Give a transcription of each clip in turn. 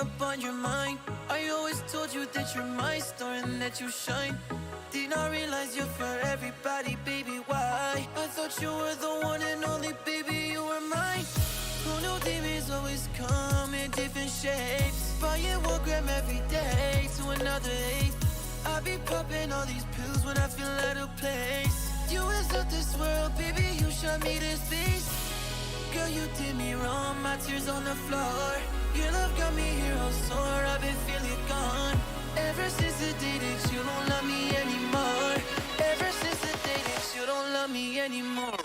up on your mind. I always told you that you're my star and that you shine. Did not realize you're for everybody, baby, why? I thought you were the one and only, baby, you were mine. Who knew demons always come in different shapes? Buying 1 gram every day to another 8. I be popping all these pills when I feel out of place. You is of this world, baby, you shot me this beast. Girl, you did me wrong, my tears on the floor. Your love got me here all sore, I've been feeling gone. Ever since the day that you don't love me anymore. Ever since the day that you don't love me anymore.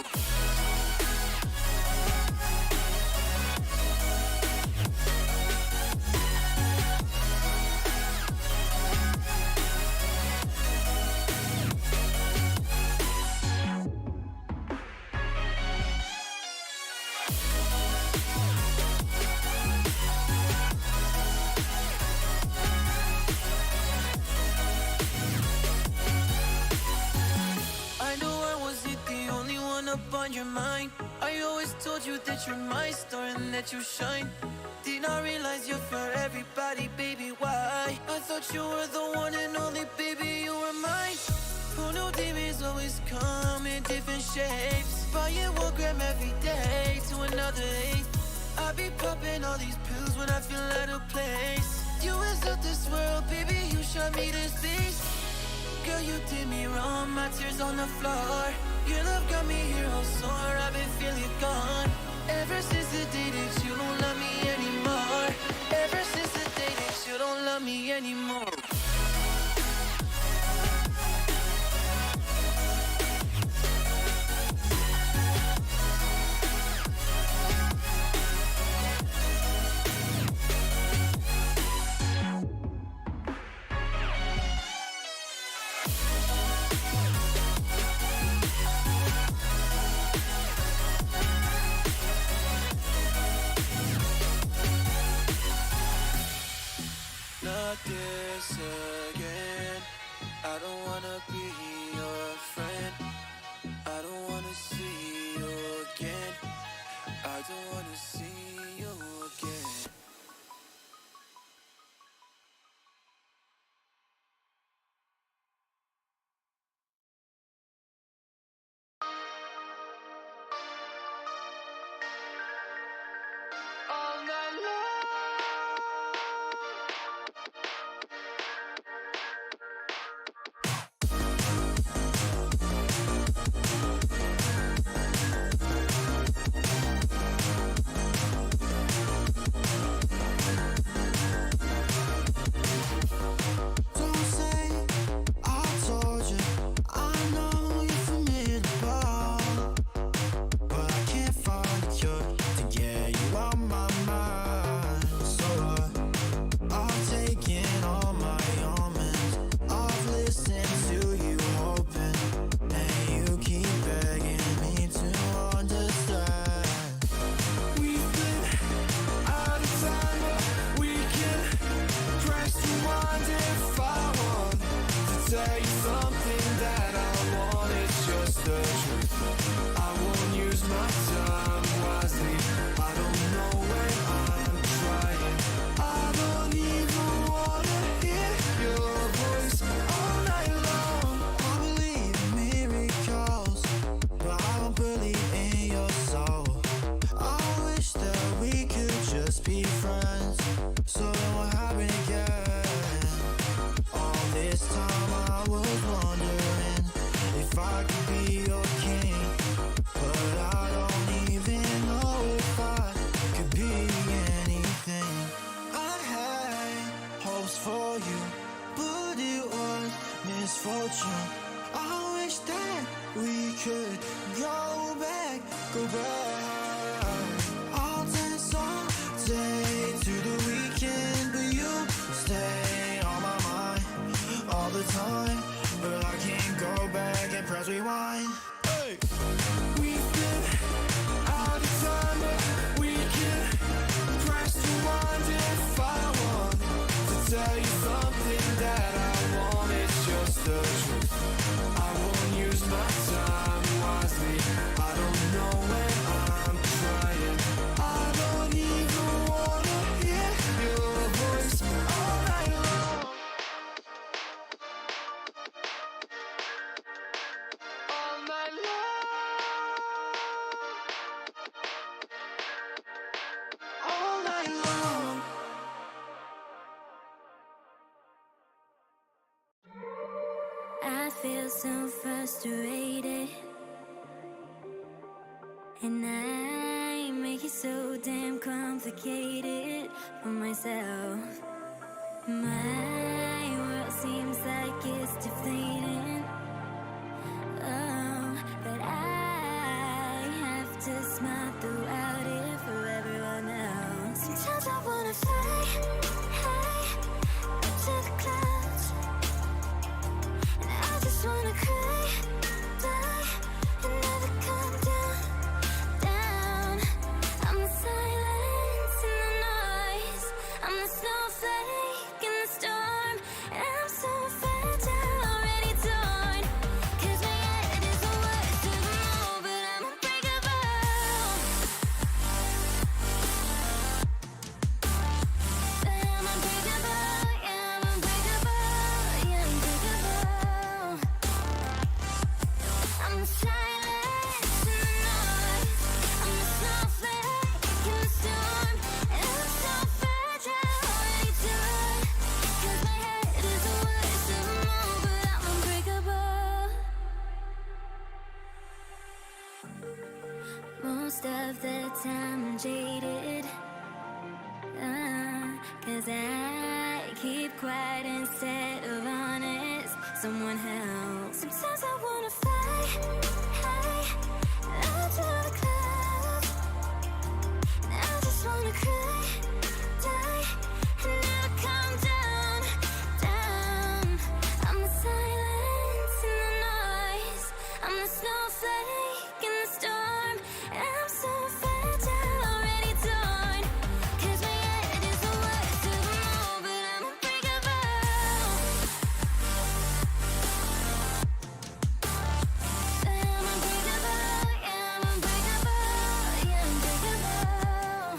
Up on your mind. I always told you that you're my star and that you shine. Did not realize you're for everybody, baby, why? I thought you were the one and only, baby, you were mine. Who knew demons always come in different shapes? Buying 1 gram every day to another 8. I be popping all these pills when I feel out of place. You is of this world, baby, you shot me this beast. Girl, you did me wrong, my tears on the floor. Your love got me here all sore, I've been feeling gone. Ever since the day that you don't love me anymore. Ever since the day that you don't love me anymore. Not this again. I don't wanna be your friend. I don't wanna see you again. I don't wanna see you again. All night long. Misfortune. I wish that we could go back. I'll dance all day to the weekend, but you stay on my mind all the time. But I can't go back and press rewind. Hey. We've been out of time, but we can press rewind if I want to tell you something that I want. It's just the truth. I won't use my time wisely. I don't know when I'm trying. I don't even wanna hear your voice. feel so frustrated, and I make it so damn complicated for myself. My world seems like it's deflating. Oh, but I have to smile throughout it for everyone else. Sometimes I wanna fly high up to the clouds, and I just wanna cry, die, and never come down. I'm the silence and the noise. I'm the snowflake in the storm, and I'm so fragile, already torn. 'Cause my head is the worst of them all, but I'm unbreakable. But I'm unbreakable, yeah, I'm unbreakable, yeah, unbreakable. I'm the silence and the noise. I'm the snowflake in the storm, and I'm so fragile, already torn. 'Cause my head is the worst of them all, but I'm unbreakable. Most of the time I'm jaded, 'cause I keep quiet instead of honest. Someone help. Sometimes I wanna fly high up to the clouds, and I just wanna cry, die, and never come down. I'm the silence and the noise. I'm the snowflake in the storm, and I'm so fragile, already torn. 'Cause my head is the worst of them all, but I'm unbreakable. But I'm unbreakable, yeah, I'm unbreakable, yeah, unbreakable.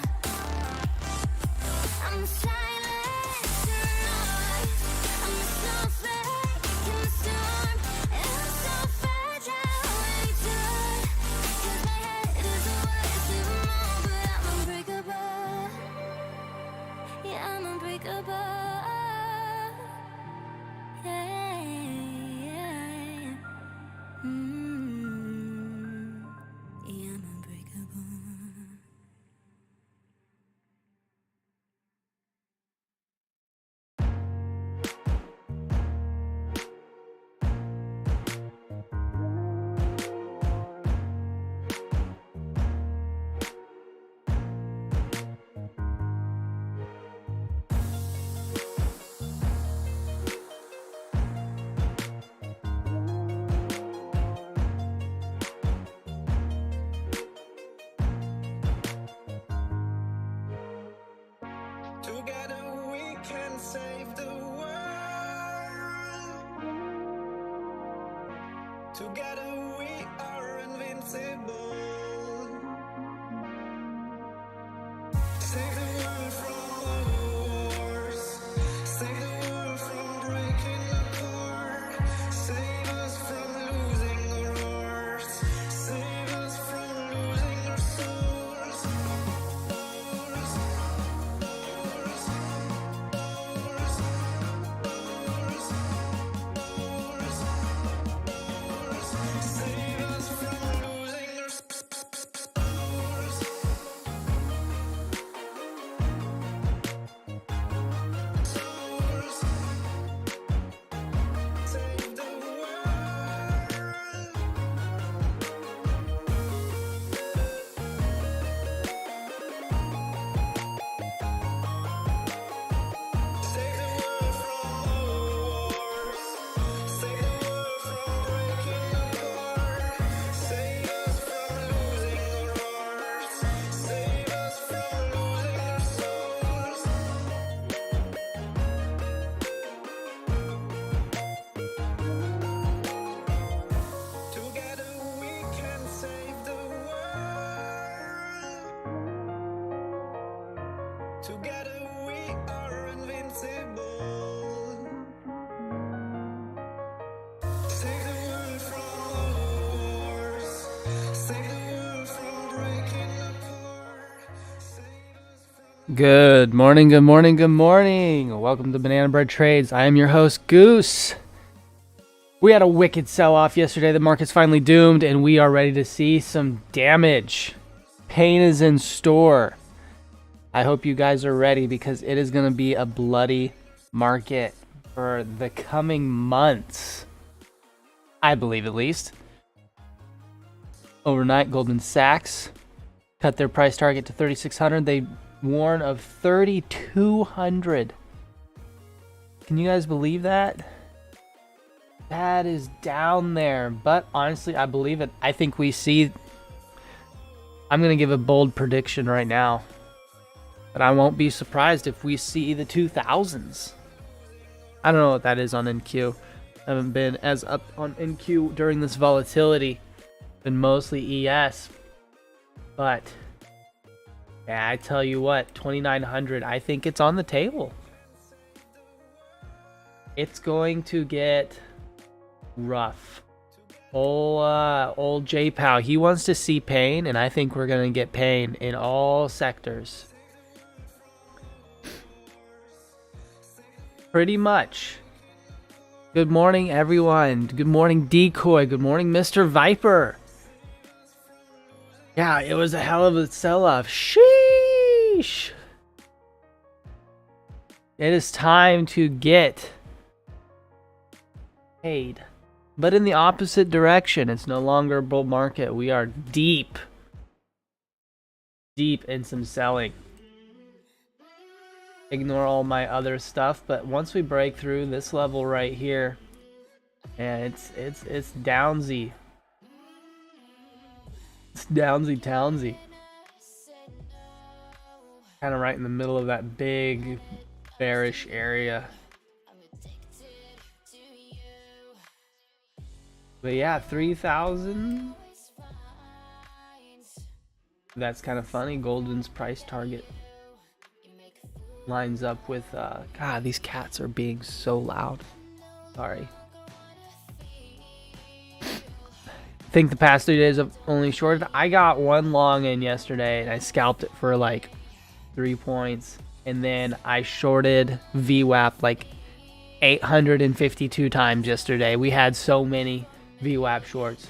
I'm the silence and the noise. I'm the snowflake in the storm, and I'm so fragile, already torn. 'Cause my head is the worst of them all, but I'm unbreakable. Yeah, I'm unbreakable. Yeah, yeah. Yeah, I'm unbreakable. Together we can save the world. Together we are invincible. Save the world from wars. Save the world from breaking apart. Save us from losing our hearts. Save us from losing our souls. Save us from losing our souls. Save the world. Save the world from wars. Save the world from breaking apart. Save us from losing our hearts. Save us from losing our souls. Together we can save the world. Together we are invincible. Save the world from wars. Save the world from breaking apart. Save us from Good morning, good morning, good morning. Welcome to Banana Bread Trades. I am your host, Goose. We had a wicked sell-off yesterday. The market's finally doomed, and we are ready to see some damage. Pain is in store. I hope you guys are ready because it is going to be a bloody market for the coming months. I believe, at least. Overnight, Goldman Sachs cut their price target to 3,600. They warn of 3,200. Can you guys believe that? That is down there, but honestly, I believe it. I think we see... I'm going to give a bold prediction right now, but I won't be surprised if we see the 2000s. I don't know what that is on NQ. I haven't been as up on NQ during this volatility. Been mostly ES, but yeah, I tell you what, 2,900, I think it's on the table. It's going to get rough. Old J-Pow, he wants to see pain, and I think we're going to get pain in all sectors. Pretty much. Good morning, everyone. Good morning, Decoy. Good morning, Mr. Viper. Yeah, it was a hell of a sell-off. Sheesh. It is time to get paid. But in the opposite direction. It's no longer a bull market. We are deep in some selling. Ignore all my other stuff, but once we break through this level right here, and it's downsy. It's downsy townsy. Kind of right in the middle of that big bearish area. But yeah, 3,000. That's kind of funny. Golden's price target lines up with God, these cats are being so loud. Sorry. I think the past 3 days have only shorted. I got one long in yesterday and I scalped it for like 3 points, and then I shorted VWAP like 852 times yesterday. We had so many VWAP shorts.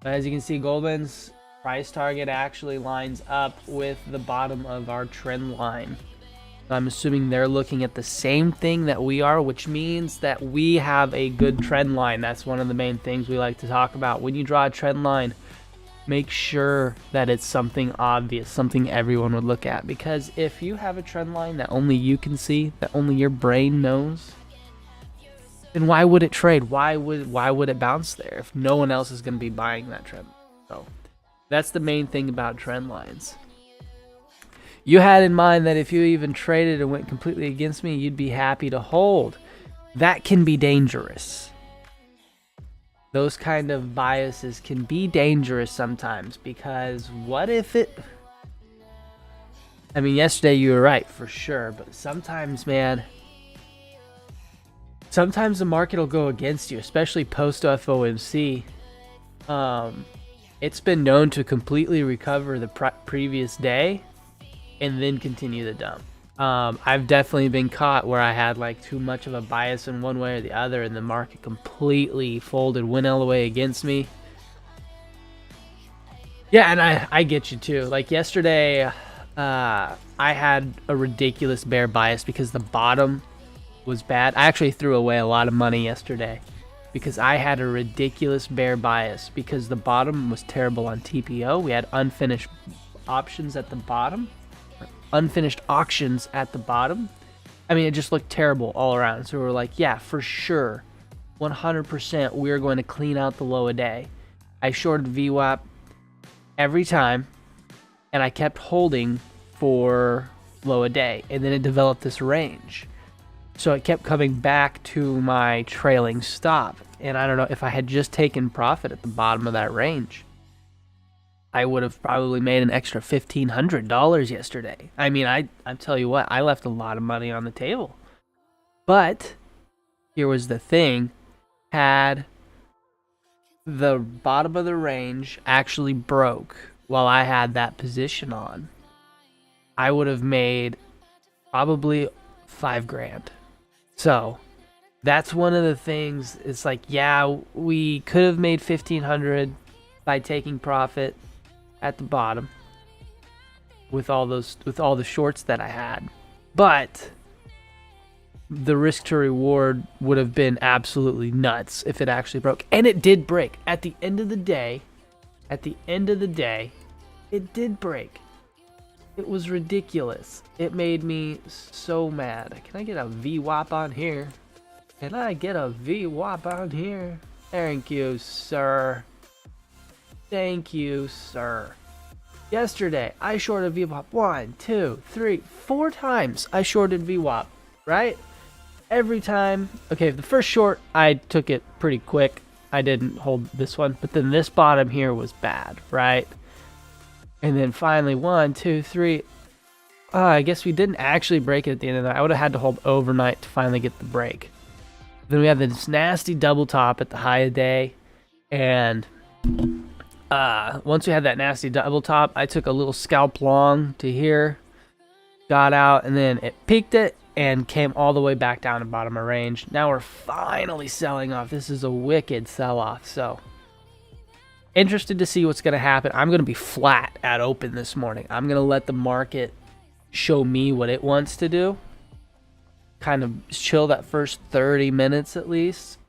But as you can see, Goldman's price target actually lines up with the bottom of our trend line. I'm assuming they're looking at the same thing that we are, which means that we have a good trend line. That's one of the main things we like to talk about. When you draw a trend line, make sure that it's something obvious, something everyone would look at. Because if you have a trend line that only you can see, that only your brain knows, then why would it trade? Why would it bounce there if no one else is going to be buying that trend? So that's the main thing about trend lines. You had in mind that if you even traded and went completely against me, you'd be happy to hold. That can be dangerous. Those kind of biases can be dangerous sometimes, because what if it... I mean, yesterday you were right for sure, but sometimes, man, sometimes the market will go against you, especially post FOMC. It's been known to completely recover the previous day and then continue the dump. I've definitely been caught where I had like too much of a bias in one way or the other, and the market completely folded, went all the way against me. Yeah, and I get you too. Like yesterday, I had a ridiculous bear bias because the bottom was bad. I actually threw away a lot of money yesterday because I had a ridiculous bear bias because the bottom was terrible on TPO. We had unfinished options at the bottom. Unfinished auctions at the bottom. I mean, it just looked terrible all around. So we were like, yeah, for sure, 100% we're going to clean out the low a day. I shorted VWAP every time, and I kept holding for low a day, and then it developed this range. So it kept coming back to my trailing stop, and I don't know if I had just taken profit at the bottom of that range, I would have probably made an extra $1,500 yesterday. I mean, I tell you what, I left a lot of money on the table. But here was the thing. Had the bottom of the range actually broke while I had that position on, I would have made probably $5,000. So That's one of the things. It's like, yeah, we could have made 1,500 by taking profit at the bottom with all the shorts that I had, but the risk to reward would have been absolutely nuts if it actually broke. And it did break. At the end of the day, it did break. It was ridiculous. It made me so mad. Can I get a VWAP on here? Can I get a VWAP on here? Thank you, sir. Thank you, sir. Yesterday, I shorted VWAP 1, 2, 3, 4 times. I shorted VWAP, right? Every time. Okay, the first short, I took it pretty quick. I didn't hold this one, but then this bottom here was bad, right? And then finally, 1, 2, 3. I guess we didn't actually break it at the end of the night. I would have had to hold overnight to finally get the break. Then we have this nasty double top at the high of day, and once we had that nasty double top, I took a little scalp long to here, got out, and then it peaked it and came all the way back down to bottom of range. Now we're finally selling off. This is a wicked sell-off. So interested to see what's going to happen. I'm going to be flat at open this morning. I'm going to let the market show me what it wants to do. Kind of chill that first 30 minutes at least.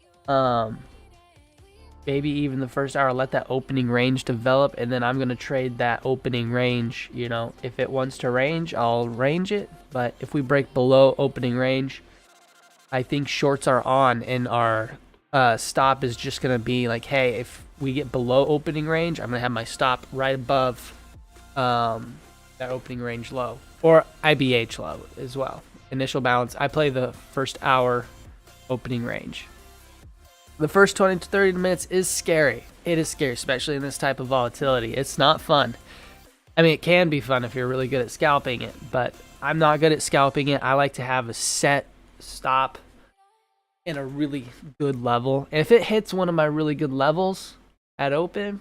Maybe even the first hour, let that opening range develop, and then I'm going to trade that opening range. You know, if it wants to range, I'll range it. But if we break below opening range, I think shorts are on, and our stop is just going to be like, hey, if we get below opening range, I'm going to have my stop right above that opening range low, or IBH low as well. Initial balance. I play the first hour opening range. The first 20 to 30 minutes is scary. It is scary, especially in this type of volatility. It's not fun. I mean, it can be fun if you're really good at scalping it, but I'm not good at scalping it. I like to have a set stop in a really good level. And if it hits one of my really good levels at open,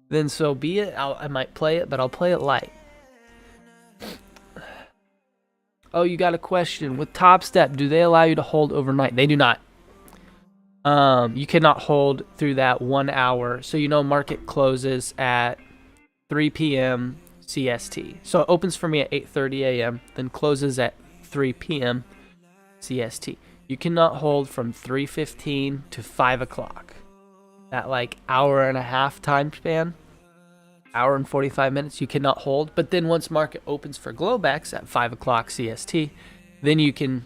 then so be it. I might play it, but I'll play it light. Oh, you got a question. With Top Step, do they allow you to hold overnight? They do not. You cannot hold through that 1 hour. So, you know, market closes at 3 p.m. CST. So it opens for me at 8:30 a.m., then closes at 3 p.m. CST. You cannot hold from 3:15 to 5 o'clock. That like hour and a half time span, hour and 45 minutes, you cannot hold. But then once market opens for Globex at 5 o'clock CST, then you can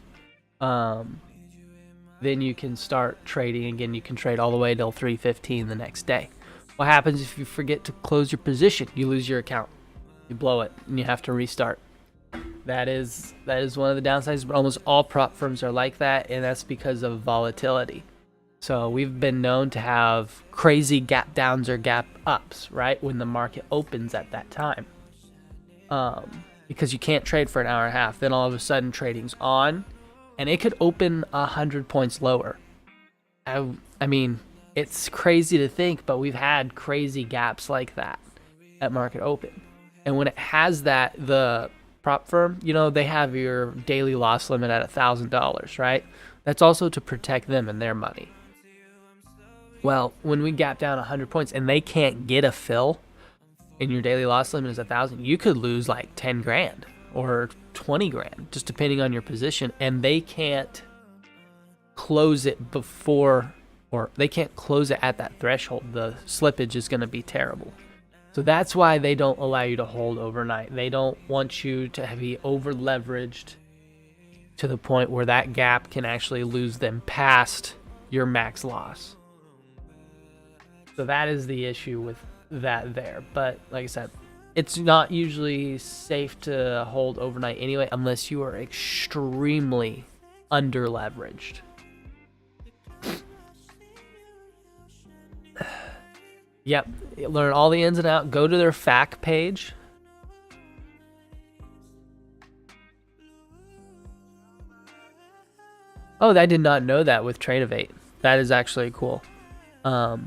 start trading again. You can trade all the way till 3:15 the next day. What happens if you forget to close your position? You lose your account. You blow it, and you have to restart. That is one of the downsides, but almost all prop firms are like that, and that's because of volatility. So we've been known to have crazy gap downs or gap ups, right, when the market opens at that time. Because you can't trade for an hour and a half. Then all of a sudden trading's on, and it could open 100 points lower. I mean, it's crazy to think, but we've had crazy gaps like that at market open. And when it has that, the prop firm, you know, they have your daily loss limit at $1,000, right? That's also to protect them and their money. Well, when we gap down 100 points and they can't get a fill, and your daily loss limit is 1,000, you could lose like 10 grand or 20 grand, just depending on your position. And they can't close it before, or they can't close it at that threshold. The slippage is going to be terrible. So that's why they don't allow you to hold overnight. They don't want you to be over leveraged to the point where that gap can actually lose them past your max loss. So that is the issue with that there. But like I said, it's not usually safe to hold overnight anyway, unless you are extremely under leveraged. Yep, learn all the ins and outs. Go to their FAQ page. Oh, I did not know that with Tradeovate. That is actually cool. The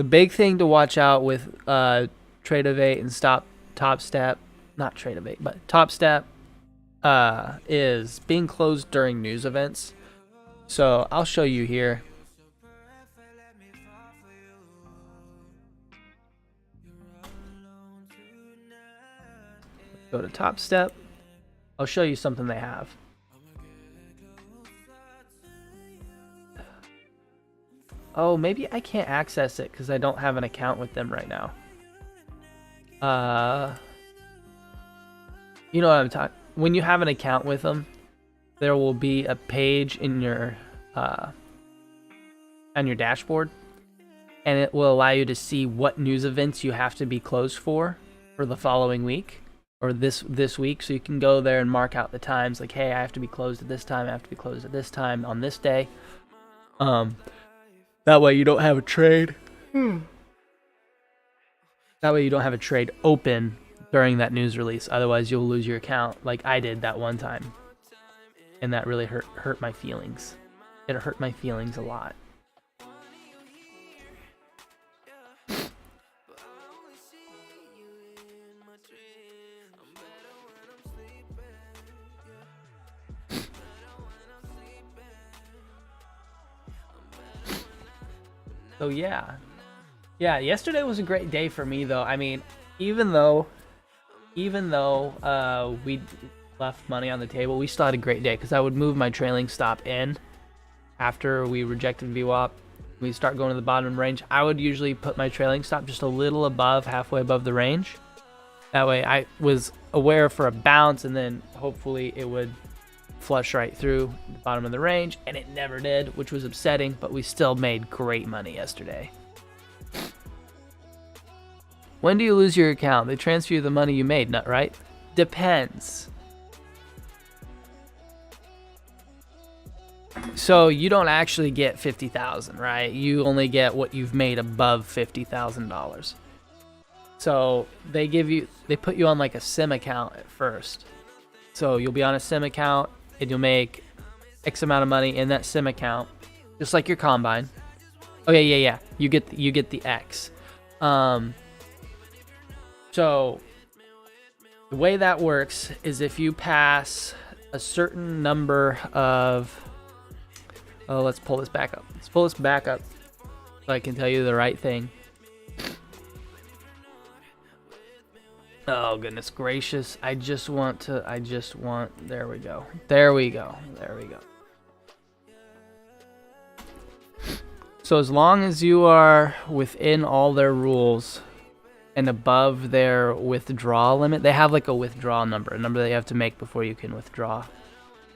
big thing to watch out with Tradeovate and Top Step, not Tradeovate, but Top Step, is being closed during news events. So I'll show you here. Go to Top Step. I'll show you something they have. Oh, maybe I can't access it because I don't have an account with them right now. You know what I'm talking. When you have an account with them, there will be a page in your on your dashboard, and it will allow you to see what news events you have to be closed for the following week or this week. So you can go there and mark out the times, like, hey, I have to be closed at this time. I have to be closed at this time on this day. That way you don't have a trade. That way you don't have a trade open during that news release. Otherwise, you'll lose your account, like I did that one time, and that really hurt my feelings. It hurt my feelings a lot. So yeah, yesterday was a great day for me though. I mean, even though we left money on the table, we still had a great day because I would move my trailing stop in after we rejected VWAP. We start going to the bottom of the range. I would usually put my trailing stop just a little above, halfway above the range. That way I was aware for a bounce, and then hopefully it would flush right through the bottom of the range, and it never did, which was upsetting, but we still made great money yesterday. When do you lose your account? They transfer you the money you made, not right? Depends. So you don't actually get 50,000, right? You only get what you've made above $50,000. So they put you on like a sim account at first. So you'll be on a sim account and you'll make X amount of money in that sim account, just like your combine. Okay, yeah. You get the X. So the way that works is if you pass a certain number of, let's pull this back up. So I can tell you the right thing. Oh, goodness gracious. There we go. So as long as you are within all their rules and above their withdrawal limit, they have like a withdrawal number, a number that you have to make before you can withdraw.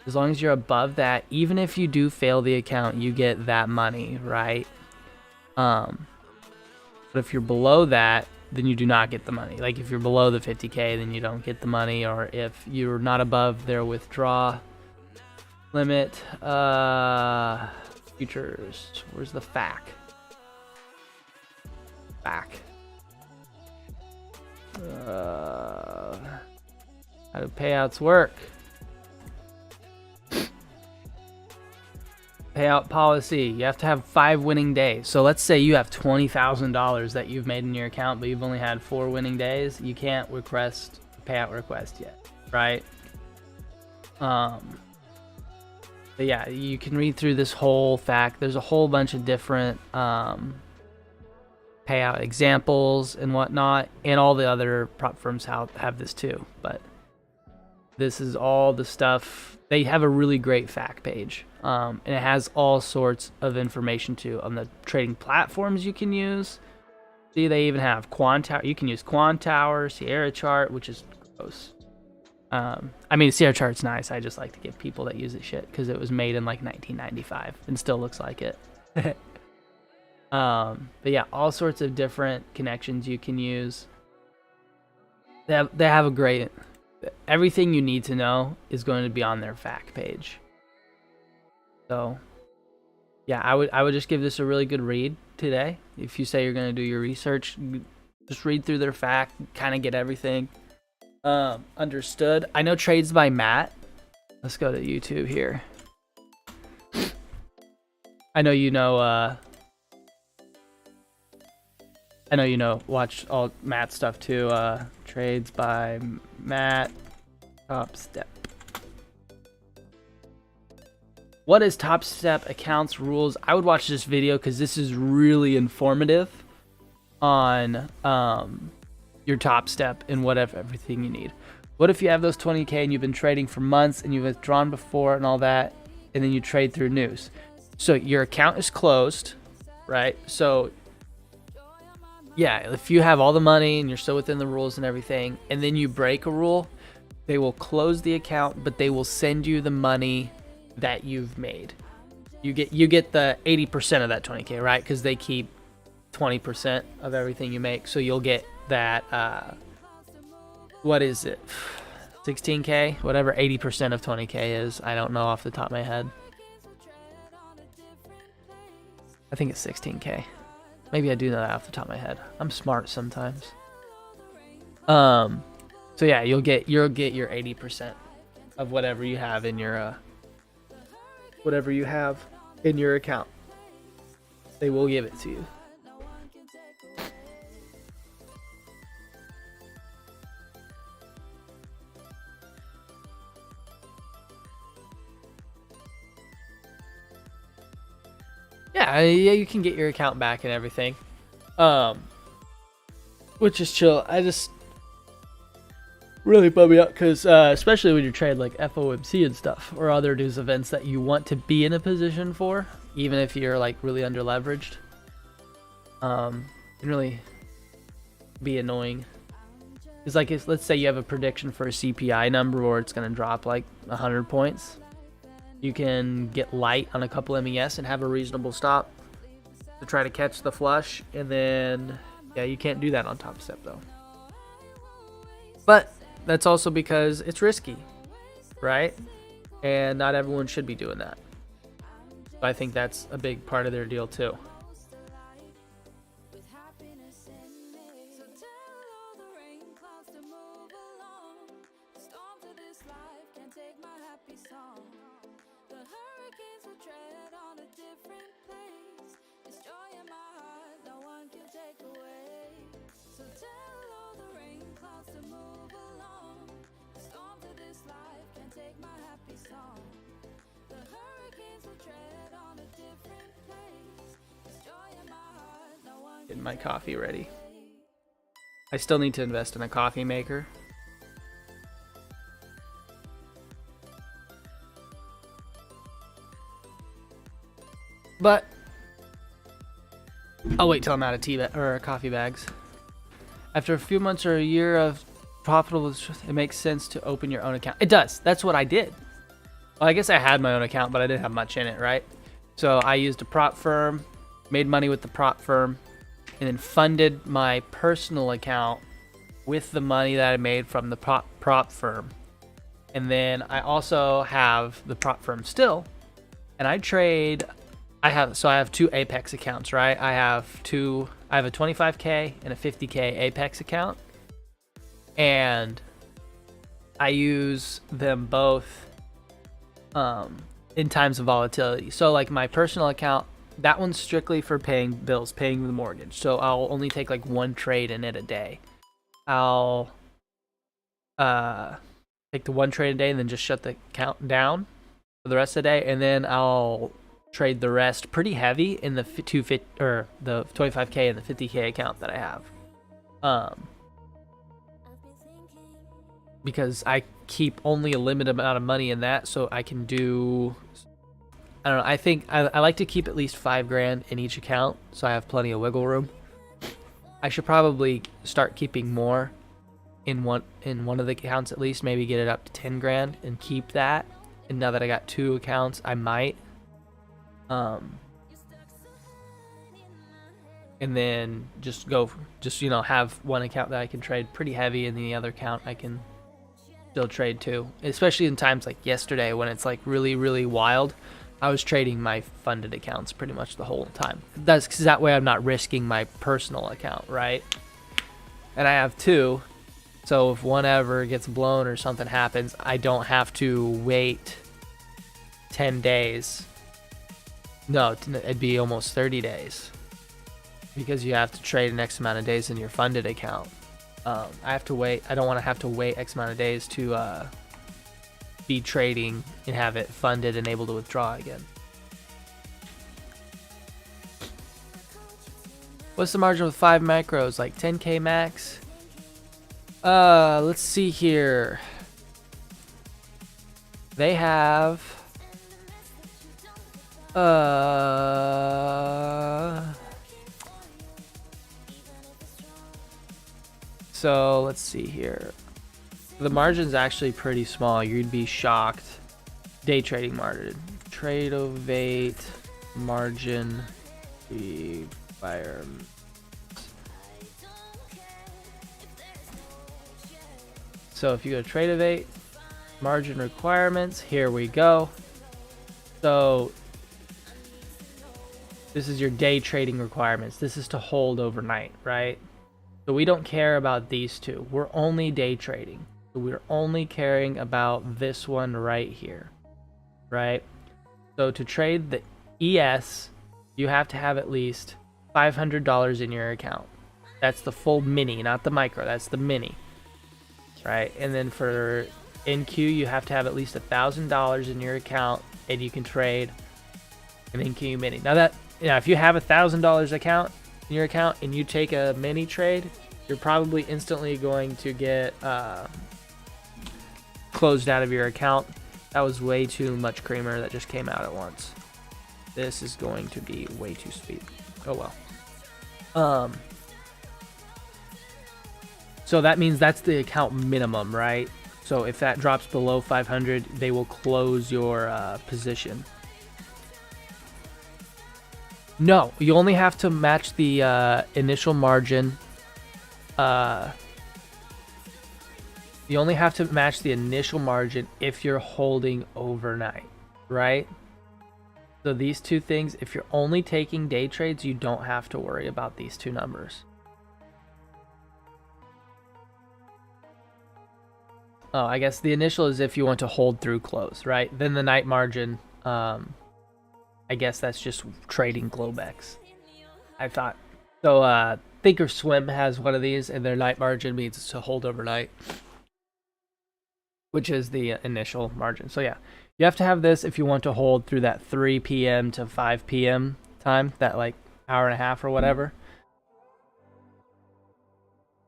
As long as you're above that, even if you do fail the account, you get that money, right? But if you're below that, then you do not get the money. Like if you're below the 50K, then you don't get the money. Or if you're not above their withdraw limit, futures, where's the FAQ? How do payouts work? Payout policy, you have to have 5 winning days. So let's say you have $20,000 that you've made in your account, but you've only had 4 winning days. You can't request a payout request yet, right? But yeah, you can read through this whole FAQ. There's a whole bunch of different payout examples and whatnot, and all the other prop firms have this too. But this is all the stuff. They have a really great FAQ page. And it has all sorts of information too on the trading platforms you can use. See, they even have Quantower. You can use Quantower, Sierra Chart, which is gross. I mean, Sierra Chart's nice. I just like to give people that use it shit because it was made in like 1995 and still looks like it. But yeah, all sorts of different connections you can use. They have a great. Everything you need to know is going to be on their FAQ page. So, yeah, I would just give this a really good read today. If you say you're going to do your research, just read through their FAQ, kind of get everything understood. I know Trades by Matt. Let's go to YouTube here. I know you know, watch all Matt's stuff too. Trades by Matt, Top Step. What is Top Step accounts rules? I would watch this video because this is really informative on your Top Step and whatever everything you need. What if you have those 20K and you've been trading for months and you've withdrawn before and all that, and then you trade through news? So your account is closed, right? So yeah, if you have all the money and you're still within the rules and everything, and then you break a rule, they will close the account, but they will send you the money that you've made. You get the 80% of that 20K, right? Because they keep 20% of everything you make. So you'll get that, what is it? 16K? Whatever 80% of 20K is. I don't know off the top of my head. I think it's 16K. Maybe I do know that off the top of my head. I'm smart sometimes. So yeah, you'll get your 80% of whatever you have in your account. They will give it to you. Yeah, you can get your account back and everything, which is chill. I just really bum me up because especially when you trade like FOMC and stuff or other news events that you want to be in a position for, even if you're like really under leveraged, can really be annoying. Because like let's say you have a prediction for a CPI number or it's going to drop like 100 points. You can get light on a couple MES and have a reasonable stop to try to catch the flush. And then, yeah, you can't do that on Top Step though. But that's also because it's risky, right? And not everyone should be doing that. So I think that's a big part of their deal too. Getting my coffee ready. I still need to invest in a coffee maker. But I'll wait till I'm out of coffee bags. After a few months or a year of profitable, it makes sense to open your own account. It does. That's what I did. Well, I guess I had my own account, but I didn't have much in it, right? So I used a prop firm, made money with the prop firm, and then funded my personal account with the money that I made from the prop firm. And then I also have the prop firm still, and I trade. I have two Apex accounts, right? I have a 25K and a 50K Apex account, and I use them both in times of volatility. So like my personal account, that one's strictly for paying bills, paying the mortgage. So I'll only take like one trade in it a day. I'll take the one trade a day and then just shut the account down for the rest of the day, and then I'll trade the rest pretty heavy in the 25K and the 50K account that I have. Because I keep only a limited amount of money in that, so I can do, I don't know, I think I like to keep at least $5,000 in each account, so I have plenty of wiggle room. I should probably start keeping more in one of the accounts at least, maybe get it up to $10,000 and keep that. And now that I got two accounts, I might. And then just have one account that I can trade pretty heavy, and the other account I can still trade too. Especially in times like yesterday when it's like really, really wild. I was trading my funded accounts pretty much the whole time. That's because that way I'm not risking my personal account, right? And I have two, so if one ever gets blown or something happens, I don't have to wait 10 days. No, it'd be almost 30 days. Because you have to trade an X amount of days in your funded account. I have to wait. I don't want to have to wait X amount of days to be trading and have it funded and able to withdraw again. What's the margin with 5 micros? Like 10k max? Let's see here. They have so let's see here. The margin's actually pretty small. You'd be shocked. Day trading margin. Trade-ovate margin requirement. So if you go to Trade-ovate, margin requirements, here we go. So this is your day trading requirements. This is to hold overnight, right? So we don't care about these two. We're only day trading. So we're only caring about this one right here, right? So to trade the ES, you have to have at least $500 in your account. That's the full mini, not the micro. That's the mini, right? And then for NQ, you have to have at least $1,000 in your account, and you can trade an NQ mini. Now if you have $1,000 account in your account and you take a mini trade, you're probably instantly going to get closed out of your account. That was way too much creamer that just came out at once. This is going to be way too sweet. Oh well. So that means that's the account minimum, right? So if that drops below 500, they will close your position. No, you only have to match the initial margin. You only have to match the initial margin if you're holding overnight, right? So these two things, if you're only taking day trades, you don't have to worry about these two numbers. Oh, I guess the initial is if you want to hold through close, right? Then the night margin, I guess that's just trading Globex, I thought. So Thinkorswim has one of these, and their night margin means to hold overnight, which is the initial margin. So yeah, you have to have this if you want to hold through that 3 p.m. to 5 p.m. time, that like hour and a half or whatever.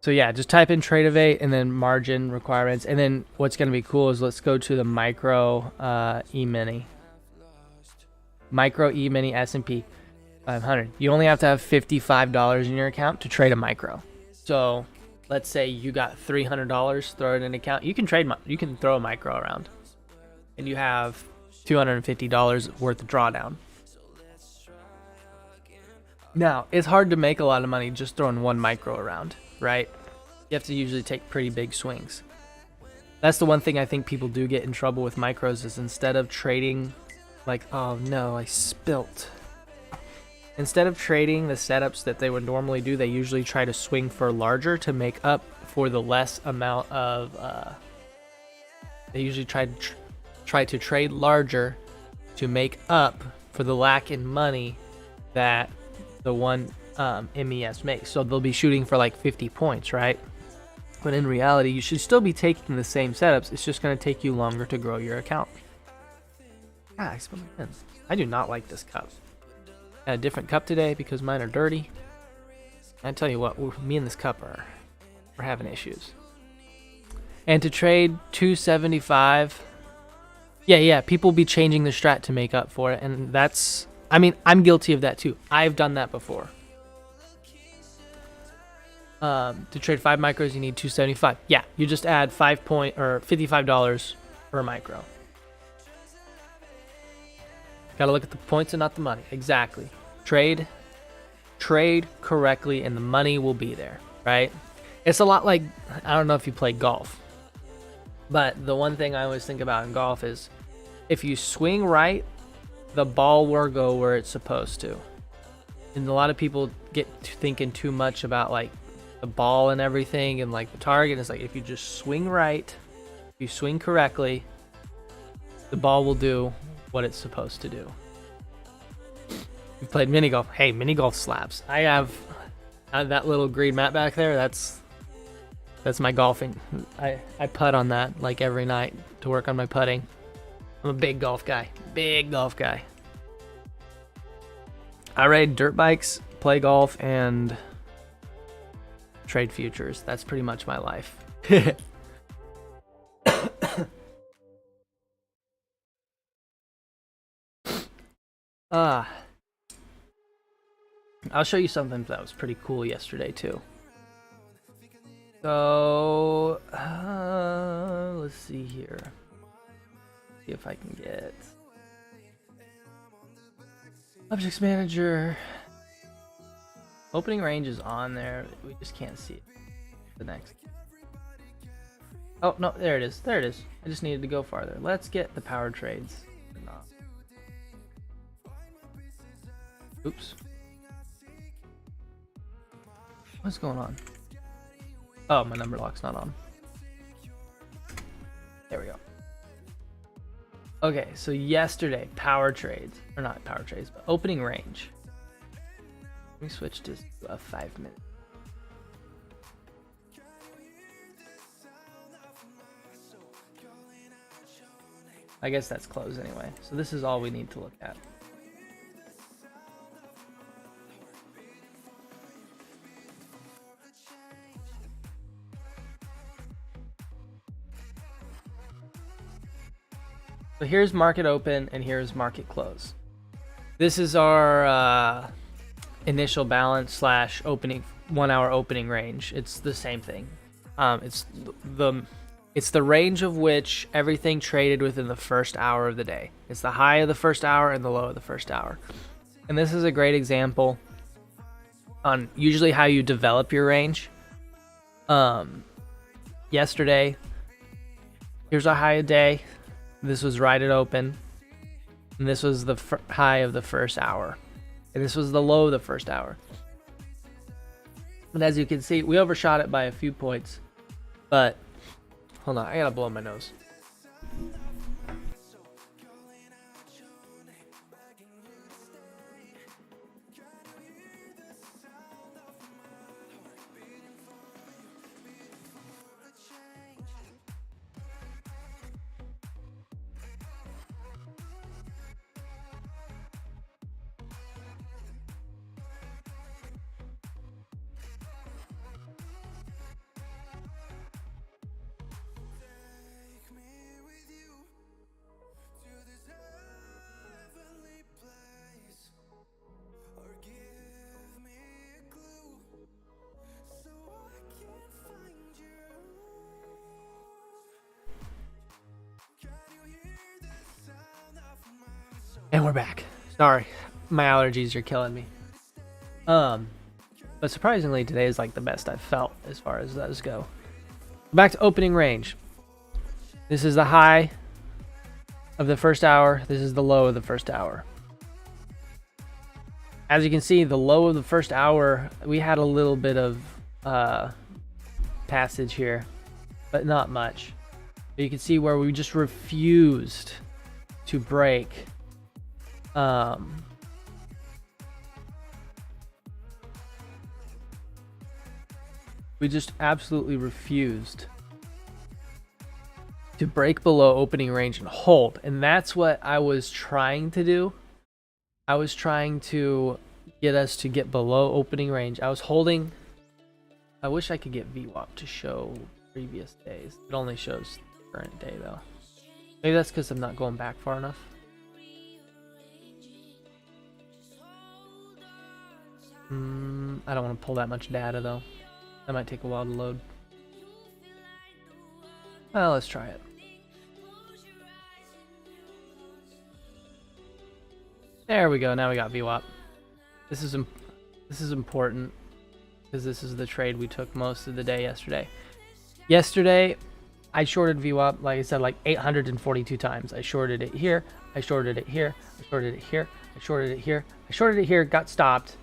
So yeah, just type in Trade-ovate and then margin requirements. And then what's going to be cool is let's go to the micro E-mini. Micro E-mini S&P 500. You only have to have $55 in your account to trade a micro. So let's say you got $300, throw it in an account. You can throw a micro around, and you have $250 worth of drawdown. Now, it's hard to make a lot of money just throwing one micro around, right? You have to usually take pretty big swings. That's the one thing I think people do get in trouble with micros is instead of trading like, oh no, I spilt. Instead of trading the setups that they would normally do, they usually try to swing for larger to make up for the less amount of, they usually try to trade larger to make up for the lack in money that the one MES makes. So they'll be shooting for like 50 points, right? But in reality, you should still be taking the same setups. It's just going to take you longer to grow your account. Ah, I spilled my pen. I do not like this cup. I had a different cup today because mine are dirty. I tell you what, me and this cup we're having issues. And to trade 275, yeah, people be changing the strat to make up for it, and that's, I mean, I'm guilty of that too. I've done that before. To trade 5 micros, you need 275. Yeah, you just add $55 per micro. Gotta look at the points and not the money. Exactly. Trade correctly, and the money will be there, right? It's a lot like, I don't know if you play golf, but the one thing I always think about in golf is if you swing right, the ball will go where it's supposed to. And a lot of people get thinking too much about like the ball and everything and like the target. It's like if you just swing right, if you swing correctly, the ball will do what it's supposed to do. You've played mini golf. Hey, mini golf slaps. I have that little green mat back there. That's my golfing. I putt on that like every night to work on my putting. I'm a big golf guy. Big golf guy. I ride dirt bikes, play golf, and trade futures. That's pretty much my life. I'll show you something that was pretty cool yesterday too. So let's see here. See if I can get Objects Manager. Opening range is on there. We just can't see it. The next. Oh no, there it is. There it is. I just needed to go farther. Let's get the power trades. Oops. What's going on? Oh, my number lock's not on. There we go. Okay, so yesterday, power trades, or not power trades, but opening range. Let me switch to a 5 minute. I guess that's closed anyway. So this is all we need to look at. So here's market open and here's market close. This is our initial balance slash opening 1 hour opening range. It's the same thing. It's the range of which everything traded within the first hour of the day. It's the high of the first hour and the low of the first hour. And this is a great example on usually how you develop your range. Yesterday, here's our high of day. This was right at open, and this was the high of the first hour, and this was the low of the first hour. But as you can see, we overshot it by a few points, but hold on, I gotta blow my nose. And we're back. Sorry, my allergies are killing me. But surprisingly, today is like the best I've felt as far as those go. Back to opening range. This is the high of the first hour. This is the low of the first hour. As you can see, the low of the first hour, we had a little bit of passage here, but not much. But you can see where we just refused to break. We just absolutely refused to break below opening range and hold. And that's what I was trying to do. I was trying to get us to get below opening range. I was holding. I wish I could get VWAP to show previous days. It only shows current day though. Maybe that's because I'm not going back far enough. I don't want to pull that much data though. That might take a while to load. Well, let's try it. There we go. Now we got VWAP. This is important because this is the trade we took most of the day yesterday. Yesterday, I shorted VWAP, like I said, like 842 times. I shorted it here. I shorted it here. I shorted it here. I shorted it here. I shorted it here. Got stopped.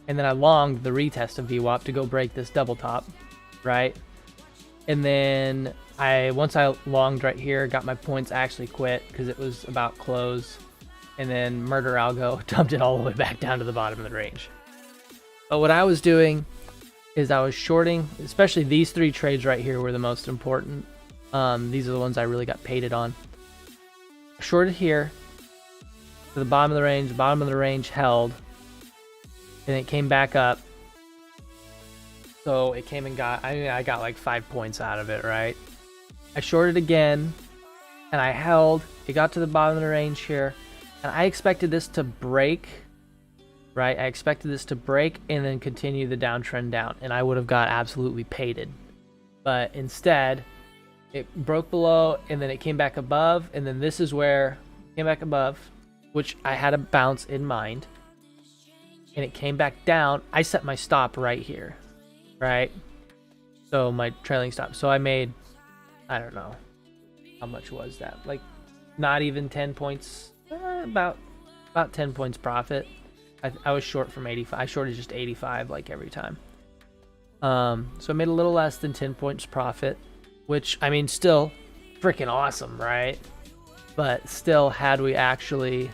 And then I longed the retest of VWAP to go break this double top, right? And then once I longed right here, got my points, actually quit because it was about close. And then Murder Algo dumped it all the way back down to the bottom of the range. But what I was doing is I was shorting, especially these 3 trades right here were the most important. These are the ones I really got paid on. Shorted here to the bottom of the range held, and it came back up. So it came and got, I got like 5 points out of it, right? I shorted again, and I held. It got to the bottom of the range here, and I expected this to break, right? I expected this to break and then continue the downtrend down, and I would have got absolutely pated. But instead, it broke below, and then it came back above, and then this is where it came back above, which I had a bounce in mind, and it came back down. I set my stop right here, right? So my trailing stop. So I made, I don't know, how much was that? Like, not even 10 points, about 10 points profit. I was short from 85. I shorted just 85 like every time. So I made a little less than 10 points profit, which, I mean, still freaking awesome, right? But still, had we actually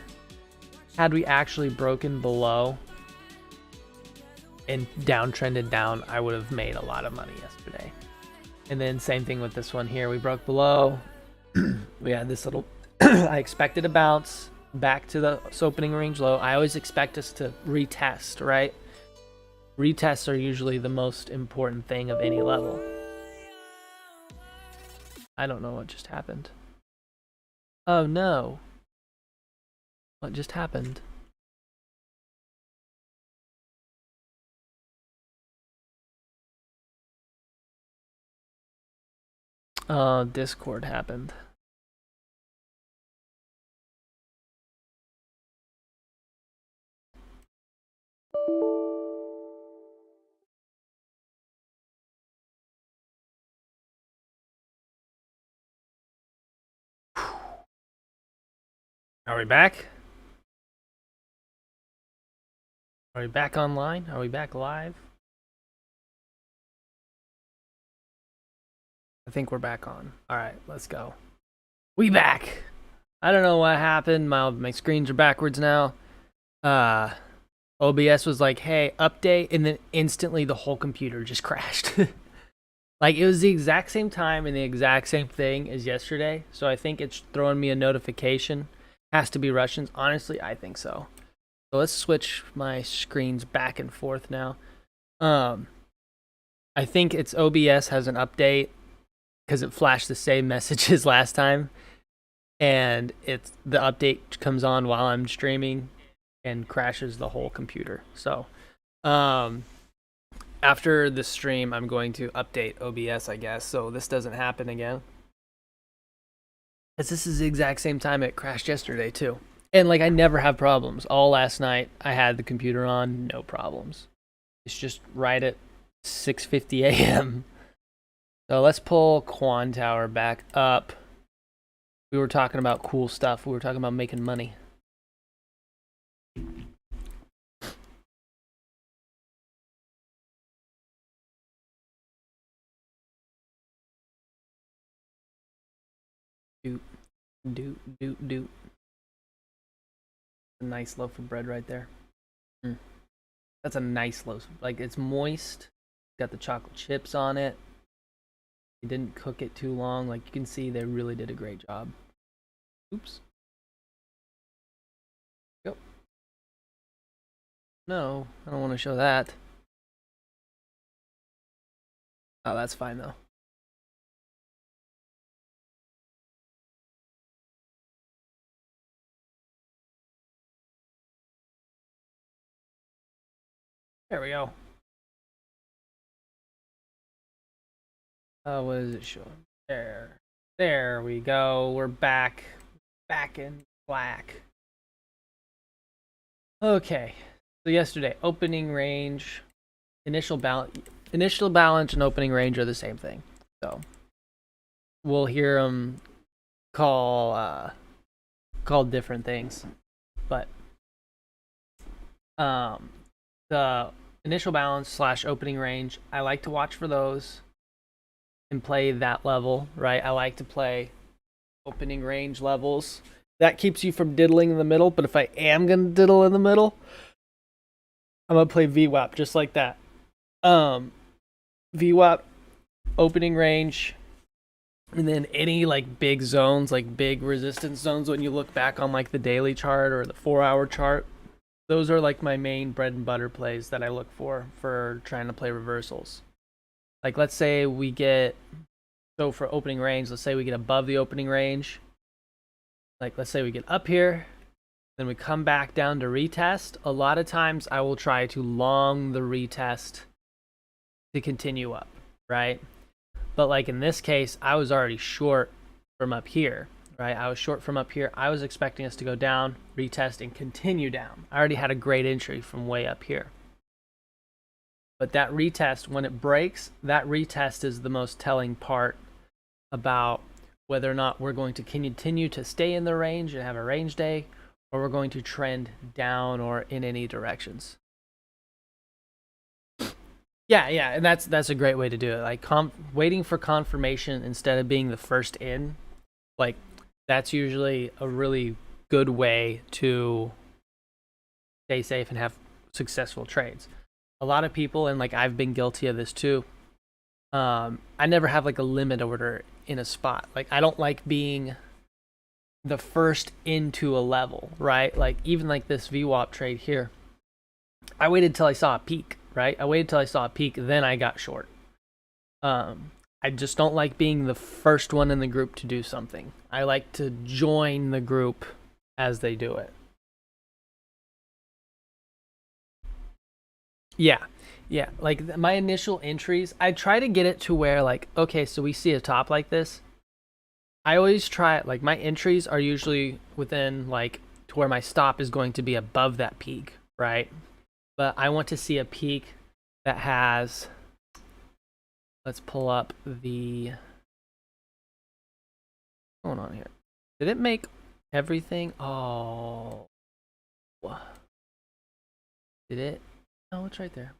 broken below and downtrended down, I would have made a lot of money yesterday. And then same thing with this one here. We broke below. We had this little I expected a bounce back to the opening range low. I always expect us to retest, right? Retests are usually the most important thing of any level. I don't know what just happened. Oh no. What just happened? Discord happened. Are we back? Are we back online? Are we back live? I think we're back on. All right, let's go. We back. I don't know what happened. My screens are backwards now. OBS was like, "Hey, update," and then instantly the whole computer just crashed. Like, it was the exact same time and the exact same thing as yesterday. So I think it's throwing me a notification. Has to be Russians. Honestly, I think so. So let's switch my screens back and forth now. I think it's OBS has an update because it flashed the same message as last time, and it's the update comes on while I'm streaming and crashes the whole computer. So after the stream, I'm going to update OBS, I guess, so this doesn't happen again. Because this is the exact same time it crashed yesterday, too. And, like, I never have problems. All last night, I had the computer on, no problems. It's just right at 6:50 a.m. So let's pull Quan Tower back up. We were talking about cool stuff. We were talking about making money. Doot. A nice loaf of bread right there. That's a nice loaf. Like, it's moist. Got the chocolate chips on it. They didn't cook it too long. Like, you can see they really did a great job. Oops. Go. No, I don't want to show that. Oh, that's fine though. There we go. What is it showing? There we go. We're back in black. Okay. So yesterday, opening range, initial balance and opening range are the same thing. So we'll hear them called different things, but the initial balance / opening range, I like to watch for those and play that level, right? I like to play opening range levels. That keeps you from diddling in the middle, but if I am gonna diddle in the middle, I'm gonna play VWAP just like that. VWAP, opening range, and then any like big zones, like big resistance zones when you look back on like the daily chart or the 4-hour chart. Those are like my main bread and butter plays that I look for trying to play reversals. Like let's say we get, so for opening range, let's say we get above the opening range. Like let's say we get up here, then we come back down to retest. A lot of times I will try to long the retest to continue up, right? But like in this case, I was already short from up here, right? I was short from up here. I was expecting us to go down, retest, and continue down. I already had a great entry from way up here. But that retest, when it breaks, that retest is the most telling part about whether or not we're going to continue to stay in the range and have a range day, or we're going to trend down or in any directions. Yeah, and that's a great way to do it. Like waiting for confirmation instead of being the first in, like that's usually a really good way to stay safe and have successful trades. A lot of people, and like I've been guilty of this too, I never have like a limit order in a spot. Like I don't like being the first into a level, right? Like even like this VWAP trade here, I waited till I saw a peak, right? I waited till I saw a peak, then I got short. I just don't like being the first one in the group to do something. I like to join the group as they do it. Yeah, like my initial entries, I try to get it to where like, okay, so we see a top like this. I always try it, like my entries are usually within like to where my stop is going to be above that peak, right? But I want to see a peak that has, let's pull up the, what's going on here? Did it make everything? Oh, did it? Oh, it's right there.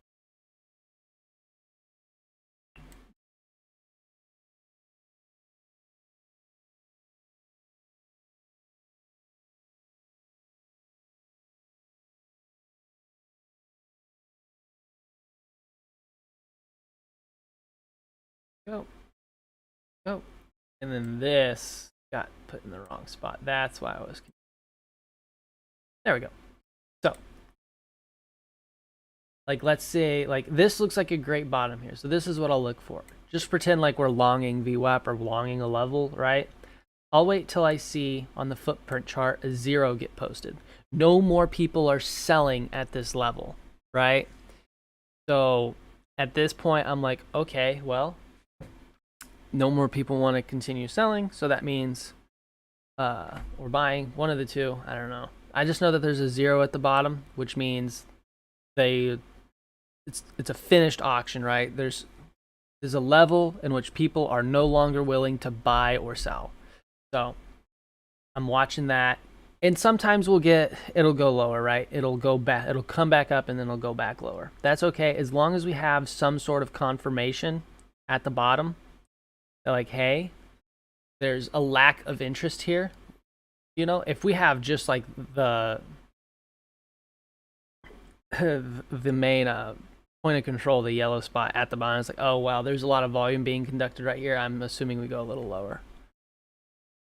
Go. And then this got put in the wrong spot. That's why I was confused. There we go. So like let's say like this looks like a great bottom here. So this is what I'll look for. Just pretend like we're longing VWAP or longing a level, right? I'll wait till I see on the footprint chart a 0 get posted. No more people are selling at this level, right? So at this point I'm like, okay, well, no more people want to continue selling, so that means or buying, one of the two, I don't know. I just know that there's a 0 at the bottom, which means it's a finished auction, right? There's a level in which people are no longer willing to buy or sell. So I'm watching that, and sometimes it'll go lower, right? It'll go back, it'll come back up, and then it'll go back lower. That's okay as long as we have some sort of confirmation at the bottom. Like, hey, there's a lack of interest here. You know, if we have just like the main point of control, the yellow spot at the bottom, it's like, oh wow, there's a lot of volume being conducted right here. I'm assuming we go a little lower.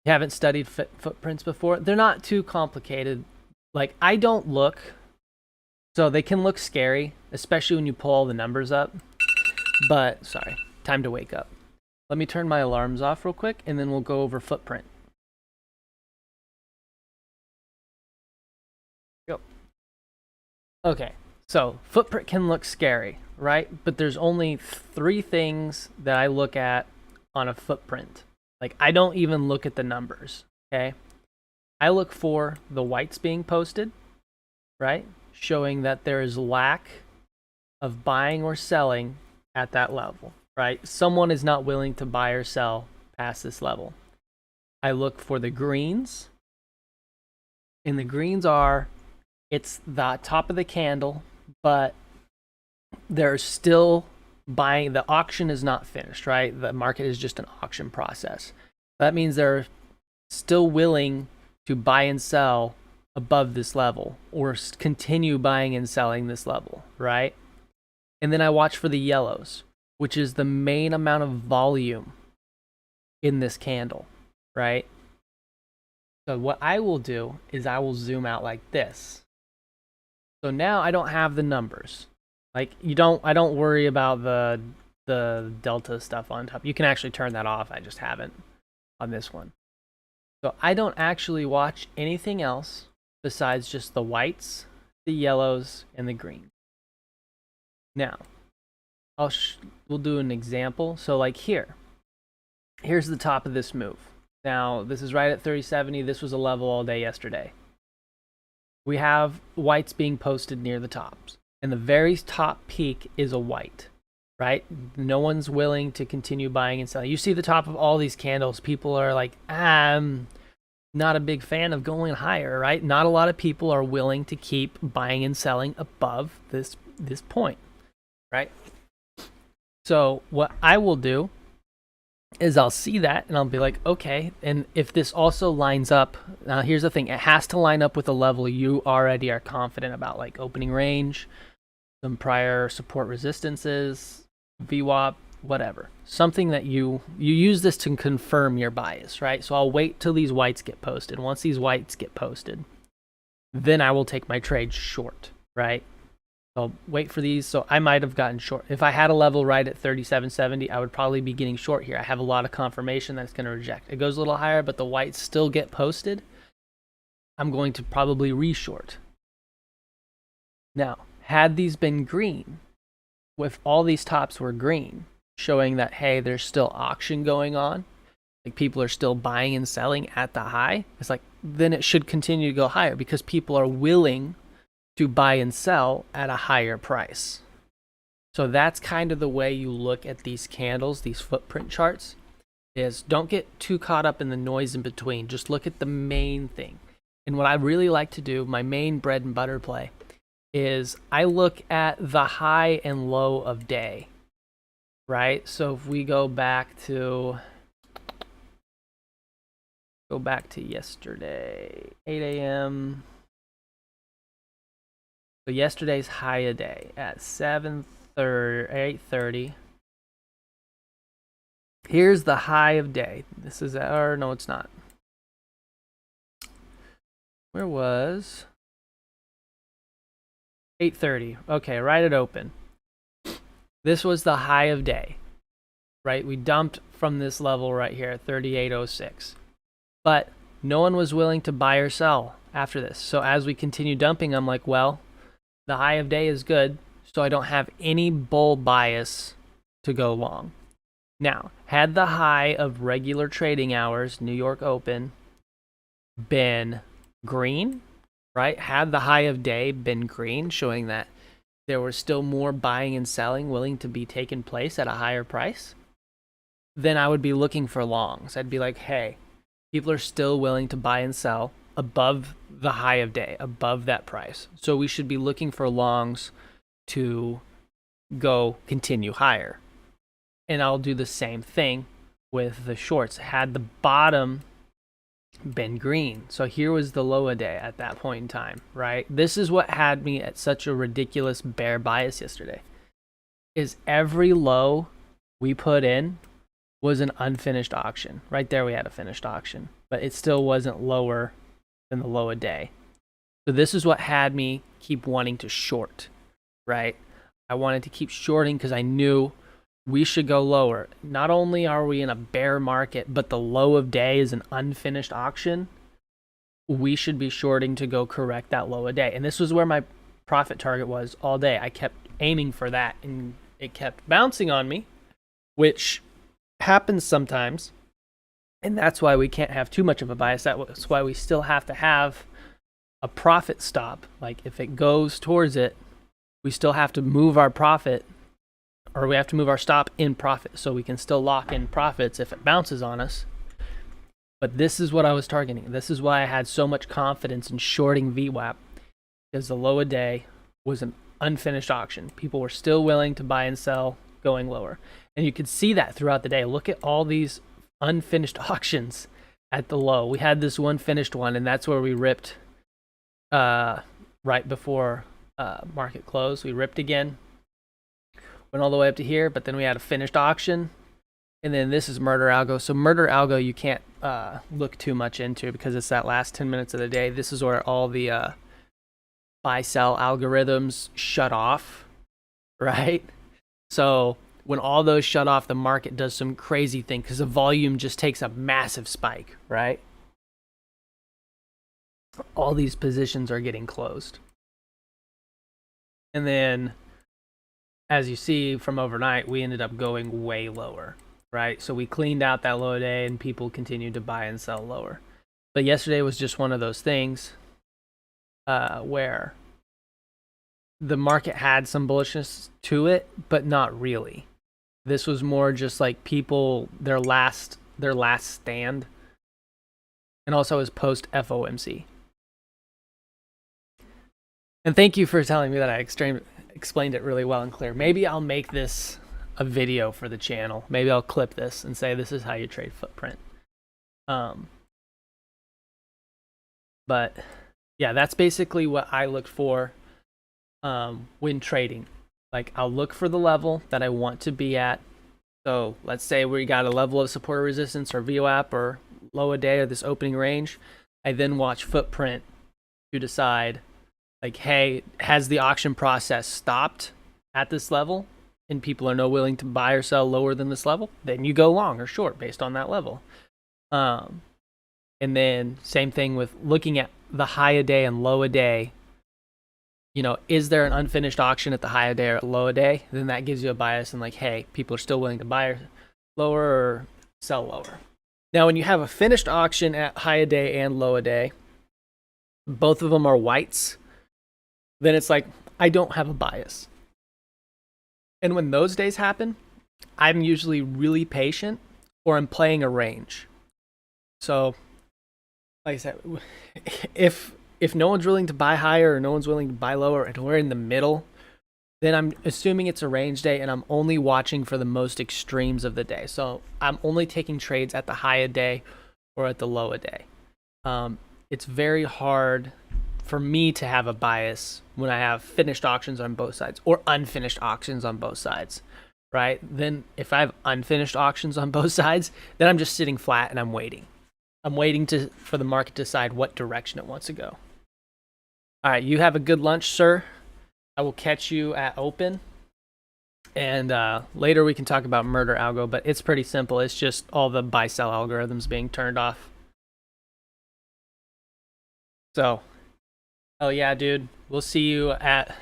You haven't studied footprints before? They're not too complicated. Like I don't look, so they can look scary, especially when you pull all the numbers up. But sorry, time to wake up. Let me turn my alarms off real quick, and then we'll go over footprint. Go. Okay, so footprint can look scary, right? But there's only 3 things that I look at on a footprint. Like, I don't even look at the numbers, okay? I look for the whites being posted, right? Showing that there is lack of buying or selling at that level. Right? Someone is not willing to buy or sell past this level. I look for the greens. And the greens it's the top of the candle, but there's still buying. The auction is not finished, right? The market is just an auction process. That means they're still willing to buy and sell above this level or continue buying and selling this level, right? And then I watch for the yellows. which is the main amount of volume in this candle, right? So what I will do is I will zoom out like this. So now I don't have the numbers. Like I don't worry about the delta stuff on top. You can actually turn that off. I just haven't on this one. So I don't actually watch anything else besides just the whites, the yellows, and the greens. Now, we'll do an example. So like here's the top of this move. Now, this is right at 3070. This was a level all day yesterday. We have whites being posted near the tops. And the very top peak is a white, right? No one's willing to continue buying and selling. You see the top of all these candles, people are like, I'm not a big fan of going higher, right? Not a lot of people are willing to keep buying and selling above this point, right? So what I will do is I'll see that and I'll be like, okay. And if this also lines up, now here's the thing, it has to line up with a level you already are confident about, like opening range, some prior support resistances, VWAP, whatever. Something that you use this to confirm your bias, right? So I'll wait till these whites get posted. Once these whites get posted, then I will take my trade short, right? I'll wait for these. So I might have gotten short. If I had a level right at 3770, I would probably be getting short here. I have a lot of confirmation that it's going to reject. It goes a little higher, but the whites still get posted. I'm going to probably reshort. Now, had these been green, if all these tops were green, showing that, hey, there's still auction going on, like people are still buying and selling at the high, it's like, then it should continue to go higher because people are willing to buy and sell at a higher price. So that's kind of the way you look at these candles, these footprint charts, is don't get too caught up in the noise in between. Just look at the main thing. And what I really like to do, my main bread and butter play, is I look at the high and low of day, right? So if we go back to yesterday, 8 a.m. So yesterday's high of day at 8:30. Here's the high of day. This is, or no, it's not. Where was 8:30? Okay, right at open. This was the high of day, right? We dumped from this level right here at 38.06. But no one was willing to buy or sell after this. So as we continue dumping, I'm like, well, the high of day is good, so I don't have any bull bias to go long. Now, had the high of regular trading hours, New York Open, been green, right? Had the high of day been green, showing that there was still more buying and selling willing to be taken place at a higher price, then I would be looking for longs. I'd be like, hey, people are still willing to buy and sell above the high of day, above that price. So we should be looking for longs to go continue higher. And I'll do the same thing with the shorts. Had the bottom been green. So here was the low of day at that point in time, right? This is what had me at such a ridiculous bear bias yesterday. Is every low we put in was an unfinished auction. Right there we had a finished auction, but it still wasn't lower than the low of day. So this is what had me keep wanting to short, right? I wanted to keep shorting because I knew we should go lower. Not only are we in a bear market, but the low of day is an unfinished auction. We should be shorting to go correct that low of day. And this was where my profit target was all day. I kept aiming for that and it kept bouncing on me, which happens sometimes. And that's why we can't have too much of a bias. That's why we still have to have a profit stop. Like if it goes towards it, we still have to move our profit, or we have to move our stop in profit so we can still lock in profits if it bounces on us. But this is what I was targeting. This is why I had so much confidence in shorting VWAP, because the low of day was an unfinished auction. People were still willing to buy and sell going lower. And you could see that throughout the day. Look at all these unfinished auctions at the low. We had this one finished one, and that's where we ripped right before market close. We ripped again. went all the way up to here, but then we had a finished auction. And then this is murder algo. So murder algo you can't look too much into because it's that last 10 minutes of the day. This is where all the buy sell algorithms shut off, right? So when all those shut off, the market does some crazy thing because the volume just takes a massive spike, right? All these positions are getting closed. And then as you see from overnight, we ended up going way lower, right? So we cleaned out that low day and people continued to buy and sell lower. But yesterday was just one of those things where the market had some bullishness to it, but not really. This was more just like people, their last stand, and also his post FOMC. And thank you for telling me that I explained it really well and clear. Maybe I'll make this a video for the channel. Maybe I'll clip this and say this is how you trade footprint. But yeah, that's basically what I looked for when trading. Like, I'll look for the level that I want to be at. So let's say we got a level of support or resistance or VWAP or low a day or this opening range. I then watch footprint to decide, like, hey, has the auction process stopped at this level and people are no willing to buy or sell lower than this level? Then you go long or short based on that level. And then same thing with looking at the high a day and low a day. You know, is there an unfinished auction at the high a day or low a day? Then that gives you a bias and like, hey, people are still willing to buy lower or sell lower. Now, when you have a finished auction at high a day and low a day, both of them are whites, then it's like, I don't have a bias. And when those days happen, I'm usually really patient or I'm playing a range. So, like I said, if no one's willing to buy higher or no one's willing to buy lower and we're in the middle, then I'm assuming it's a range day and I'm only watching for the most extremes of the day. So I'm only taking trades at the high a day or at the low a day. It's very hard for me to have a bias when I have finished auctions on both sides or unfinished auctions on both sides, right? Then if I have unfinished auctions on both sides, then I'm just sitting flat and I'm waiting. I'm waiting for the market to decide what direction it wants to go. All right, you have a good lunch, sir. I will catch you at open. And later we can talk about murder algo, but it's pretty simple. It's just all the buy-sell algorithms being turned off. So, oh yeah, dude. We'll see you at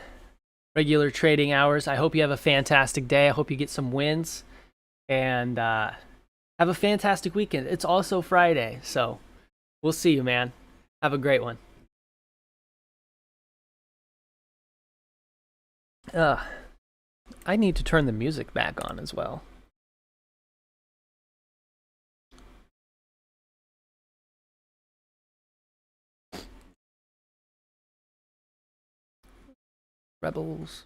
regular trading hours. I hope you have a fantastic day. I hope you get some wins. And have a fantastic weekend. It's also Friday, so we'll see you, man. Have a great one. I need to turn the music back on as well. Rebels.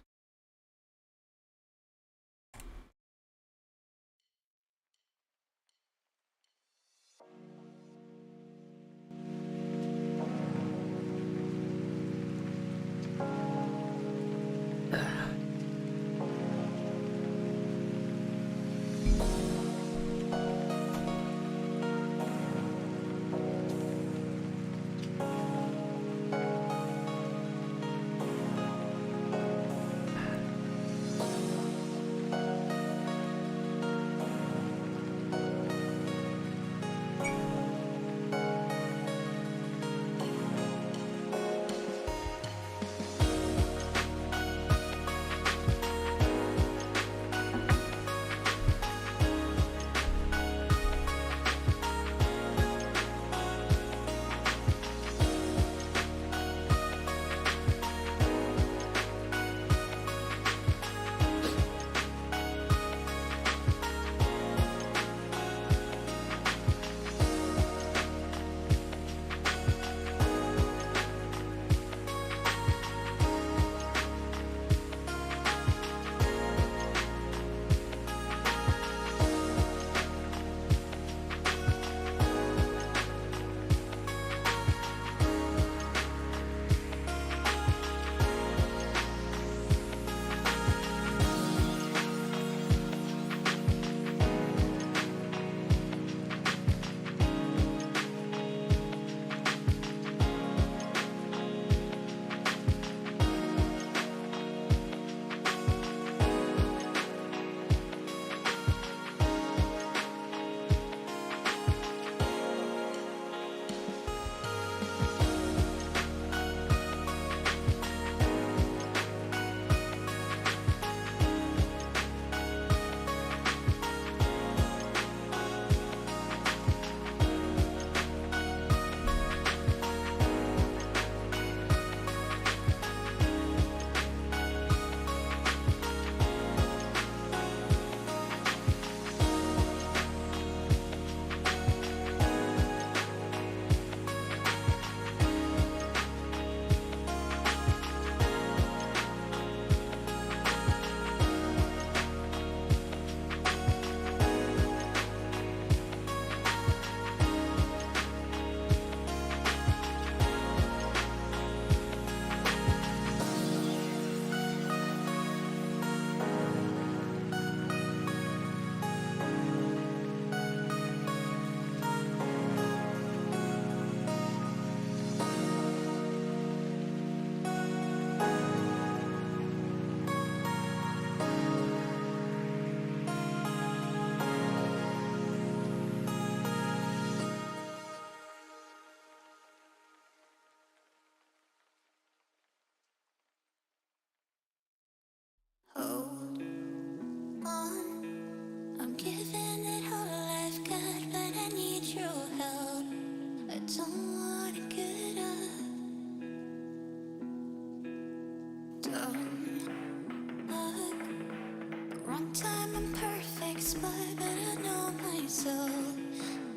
time imperfect, but I know myself.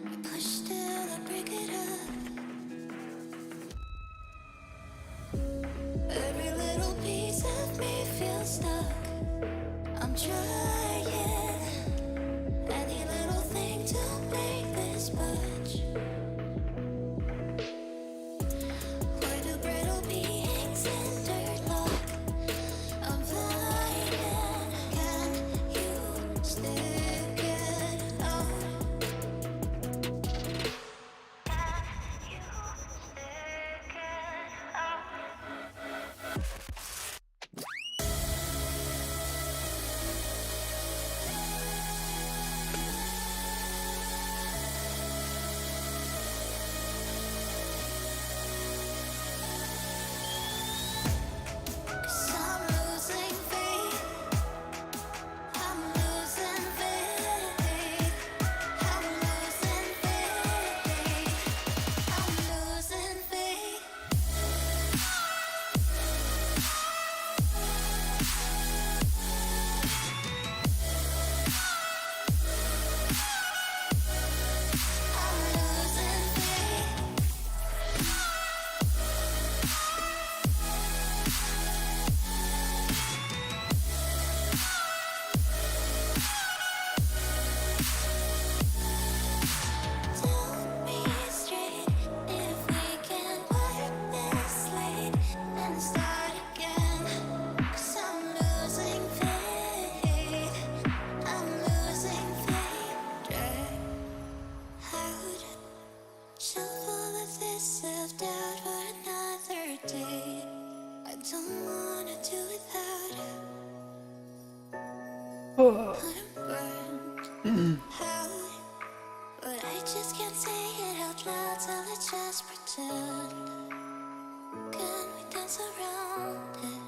I push till I break it up. Every little piece of me feels stuck. I'm trying any little thing to make this budge. Why do brittle beings in dirt lock? I'm flying. Can you stick it out? Can you stick it out? Cause I'm losing faith. I'm losing faith. I'm losing faith. I'm losing faith. I'm losing faith. Tell me straight if we can wipe this slate and start again. Cause I'm losing faith. I'm losing faith. Drag out. Shuffle the fist of doubt for another day. I don't wanna do without it. I'm burned out. But I just can't say it out loud, so let's just pretend. Can we dance around it?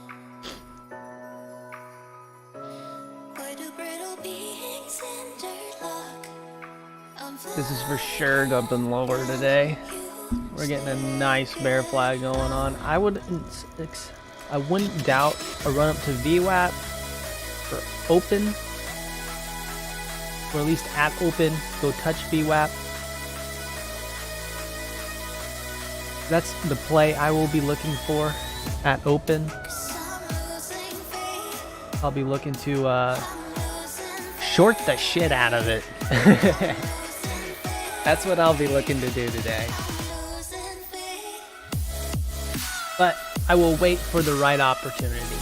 Why do brittle beings in dirt lock? I'm This is for sure dumping lower today. We're getting a nice bear flag going on. I wouldn't doubt a run up to VWAP for open, or at least at open. Go touch VWAP. That's the play I will be looking for at open. I'll be looking to short the shit out of it. That's what I'll be looking to do today. But I will wait for the right opportunity.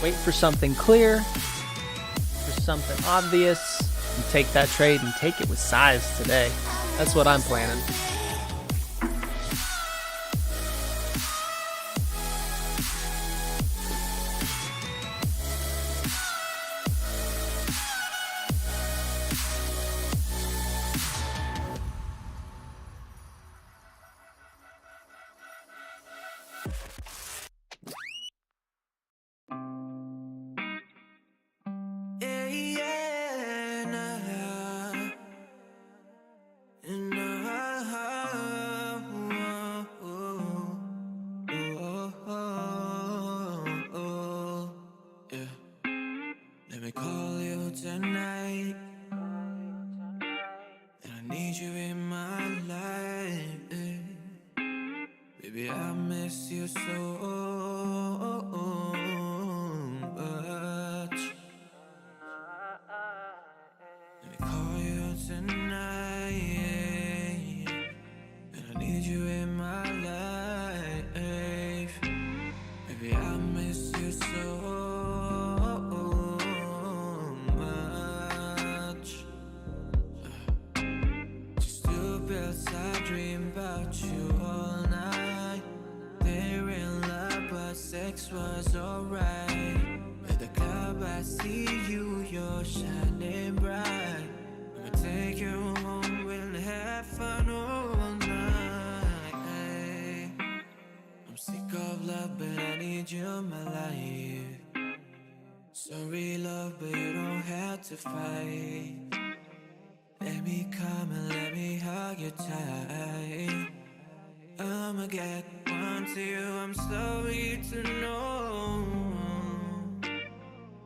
Wait for something clear, for something obvious, and take that trade and take it with size today. That's what I'm planning. Yeah, yeah, nah. And yeah. Let me call you tonight. And I need you in my life. Baby, I miss you so much. Let me call you tonight. And I need you in my life. Baby, I miss you so much. Just two pills, I dream about you all night. They're in love, but sex was alright. At the club, I see you, you're shining bright. I'ma take you home, we'll have fun all night. I'm sick of love, but I need you in my life. Sorry, love, but you don't have to fight. Let me come and let me hug you tight. I'ma get one to you, I'm sorry to know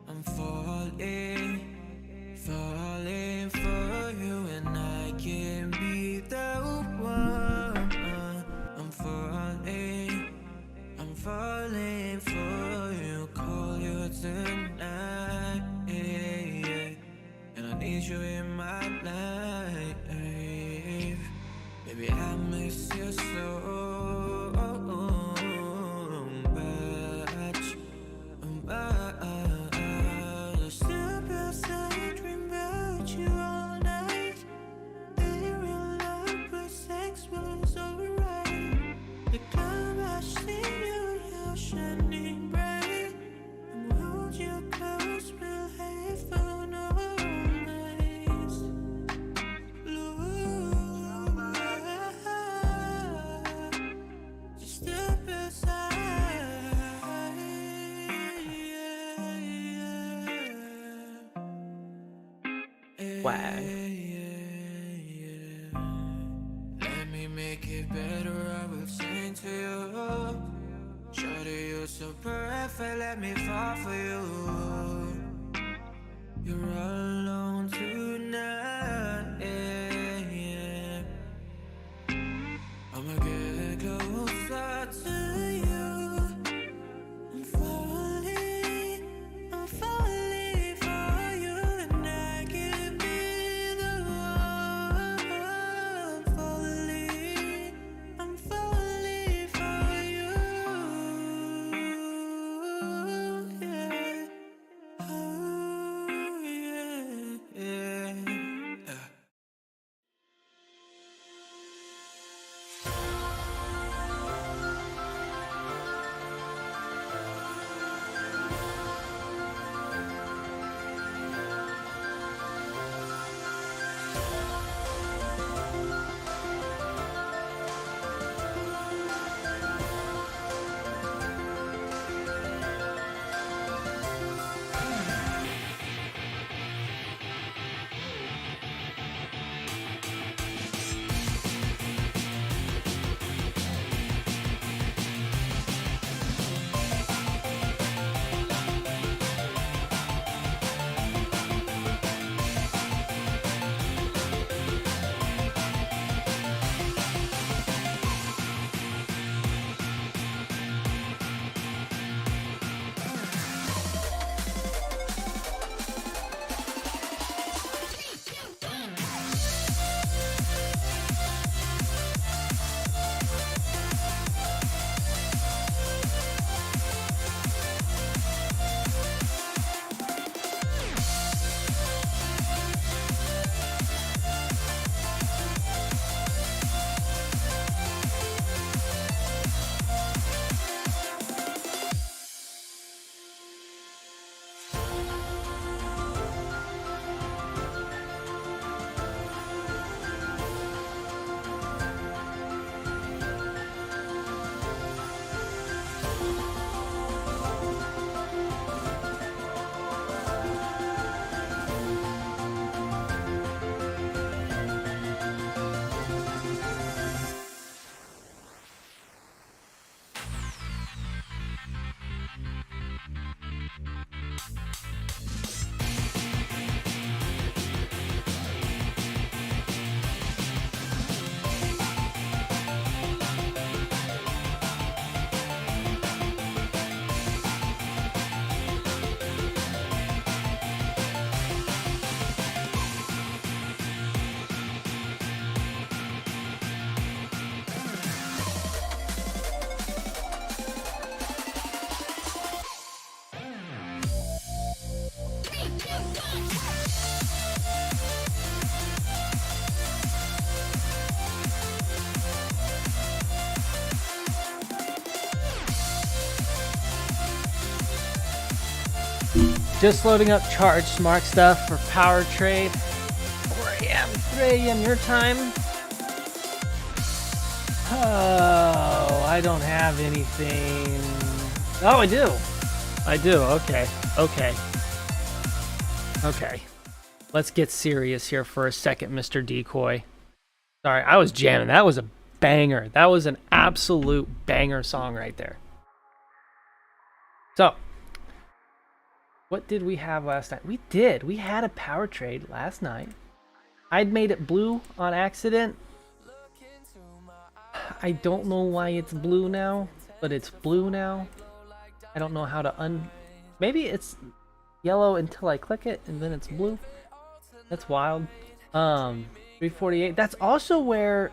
I'm falling. falling for you and I can't be the one. I'm falling for you, call you tonight, and I need you in my life. Baby, I miss you so much. Step outside, dream about you all night. There in love, but sex was alright. The club I see you, you're shining bright. And hold you close, we'll have fun all night. Just step aside. Swag. Let me make it better, I will sing to you. Shawty, you're so perfect, let me fall for you. You're all alone tonight, I'ma get closer to you. I'm falling for you, and I can be the one. I'm falling for you, yeah. Oh, yeah, yeah. Just loading up charge smart stuff for power trade. 4 a.m., 3 a.m. your time. Oh, I don't have anything. Oh, I do. I do. Okay. Okay. Okay. Let's get serious here for a second, Mr. Decoy. Sorry, I was jamming. That was a banger. That was an absolute banger song right there. So, What did we have last night? We did. We had a power trade last night. I'd made it blue on accident. I don't know why it's blue now, but it's blue now. I don't know how to maybe it's yellow until I click it and then it's blue. That's wild. 348. That's also where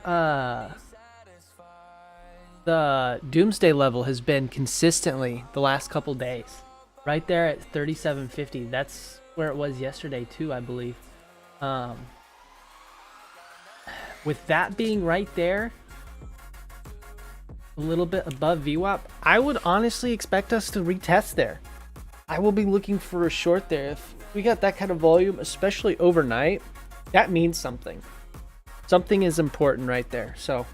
the doomsday level has been consistently the last couple days. Right there at 3750. That's where it was yesterday too, I believe. With that being right there, a little bit above VWAP, I would honestly expect us to retest there. I will be looking for a short there. If we got that kind of volume, especially overnight, that means something. Something is important right there. So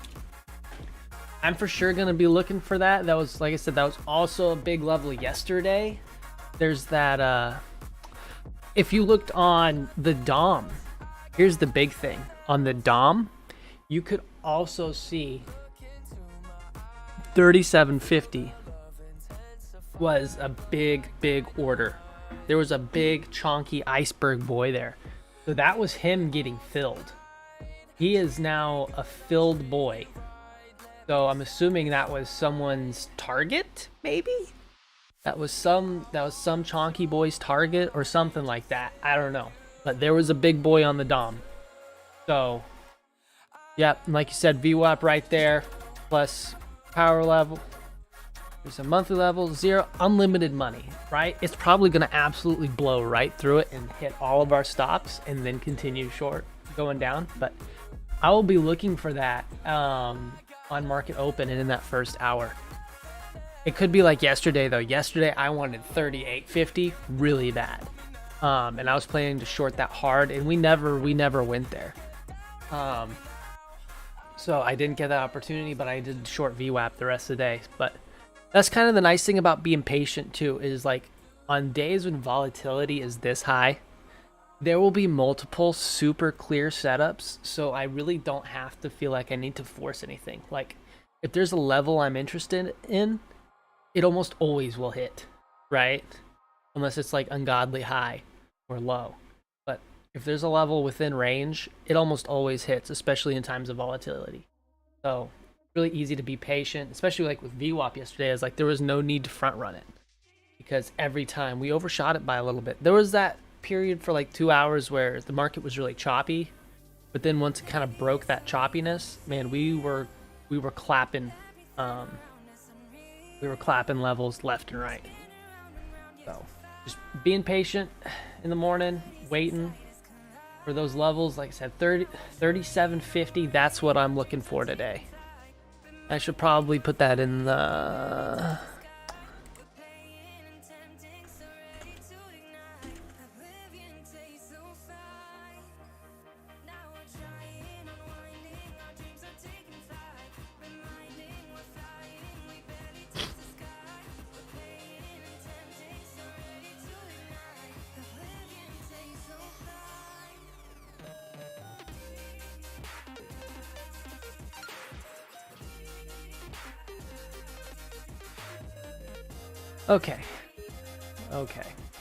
I'm for sure going to be looking for that. That was, like I said, that was also a big level yesterday. There's that, if you looked on the DOM, here's the big thing. On the DOM, you could also see 3750 was a big order. There was a big chonky iceberg boy there. So that was him getting filled. He is now a filled boy. So I'm assuming that was someone's target, maybe? That was some chonky boy's target or something like that. I don't know. But there was a big boy on the DOM. So, yeah, like you said, VWAP right there, plus power level. There's a monthly level, 0, unlimited money, right? It's probably going to absolutely blow right through it and hit all of our stops and then continue short going down. But I will be looking for that on market open and in that first hour. It could be like yesterday, though. Yesterday, I wanted 38.50 really bad. And I was planning to short that hard, and we never went there. So I didn't get that opportunity, but I did short VWAP the rest of the day. But that's kind of the nice thing about being patient too, is like on days when volatility is this high, there will be multiple super clear setups. So I really don't have to feel like I need to force anything. Like if there's a level I'm interested in, it almost always will hit, right? Unless it's like ungodly high or low. But if there's a level within range, it almost always hits, especially in times of volatility. So really easy to be patient, especially like with VWAP yesterday. Is like there was no need to front run it because every time we overshot it by a little bit. There was that period for like 2 hours where the market was really choppy, but then once it kind of broke that choppiness, man, we were clapping levels left and right. So just being patient in the morning, waiting for those levels. Like I said, 37.50, that's what I'm looking for today. I should probably put that in the... Okay.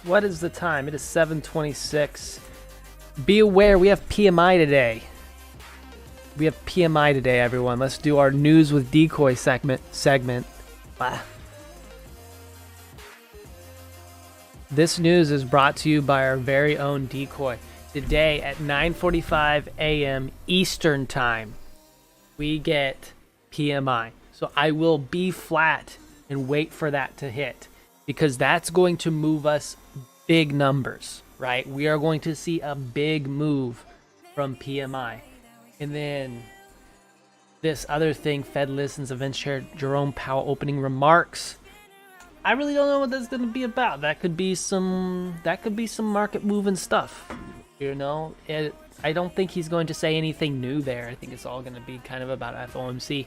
What is the time? It is 7:26. Be aware, we have PMI today. Everyone. Let's do our news with decoy segment. Bah. This news is brought to you by our very own decoy. Today at 9:45 a.m. Eastern time, we get PMI. So I will be flat and wait for that to hit, because that's going to move us big numbers, right? We are going to see a big move from PMI. And then this other thing, Fed listens, event chair Jerome Powell opening remarks. I really don't know what that's going to be about. That could be some market moving stuff, you know? I don't think he's going to say anything new there. I think it's all going to be kind of about FOMC.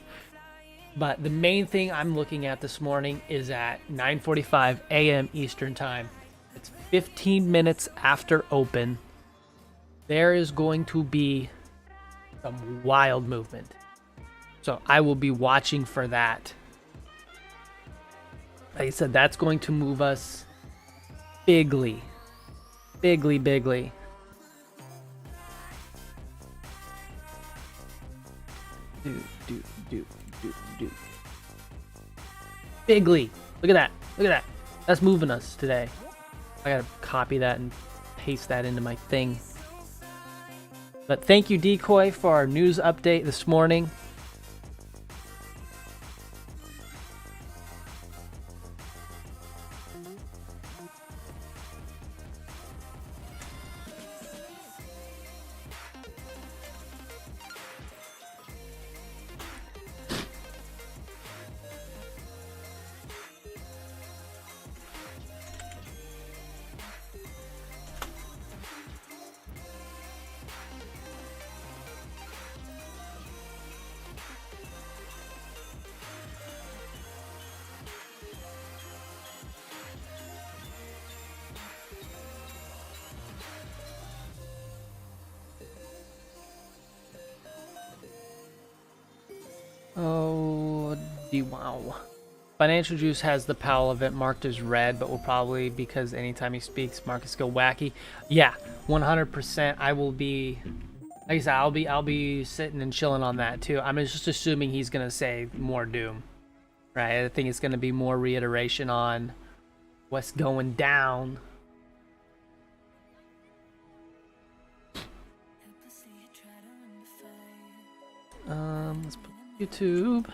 But the main thing I'm looking at this morning is at 9:45 a.m. Eastern time. It's 15 minutes after open. There is going to be some wild movement. So I will be watching for that. Like I said, that's going to move us bigly. Bigly. Do. Bigly. Look at that. That's moving us today. I gotta copy that and paste that into my thing. But thank you, Decoy, for our news update this morning. Oh, wow. Financial Juice has the Powell event marked as red, but will probably, because anytime he speaks, markets go wacky. Yeah, 100%. I will be, like I said, I'll be sitting and chilling on that too. I'm just assuming he's gonna say more doom, right? I think it's gonna be more reiteration on what's going down. Let's put YouTube.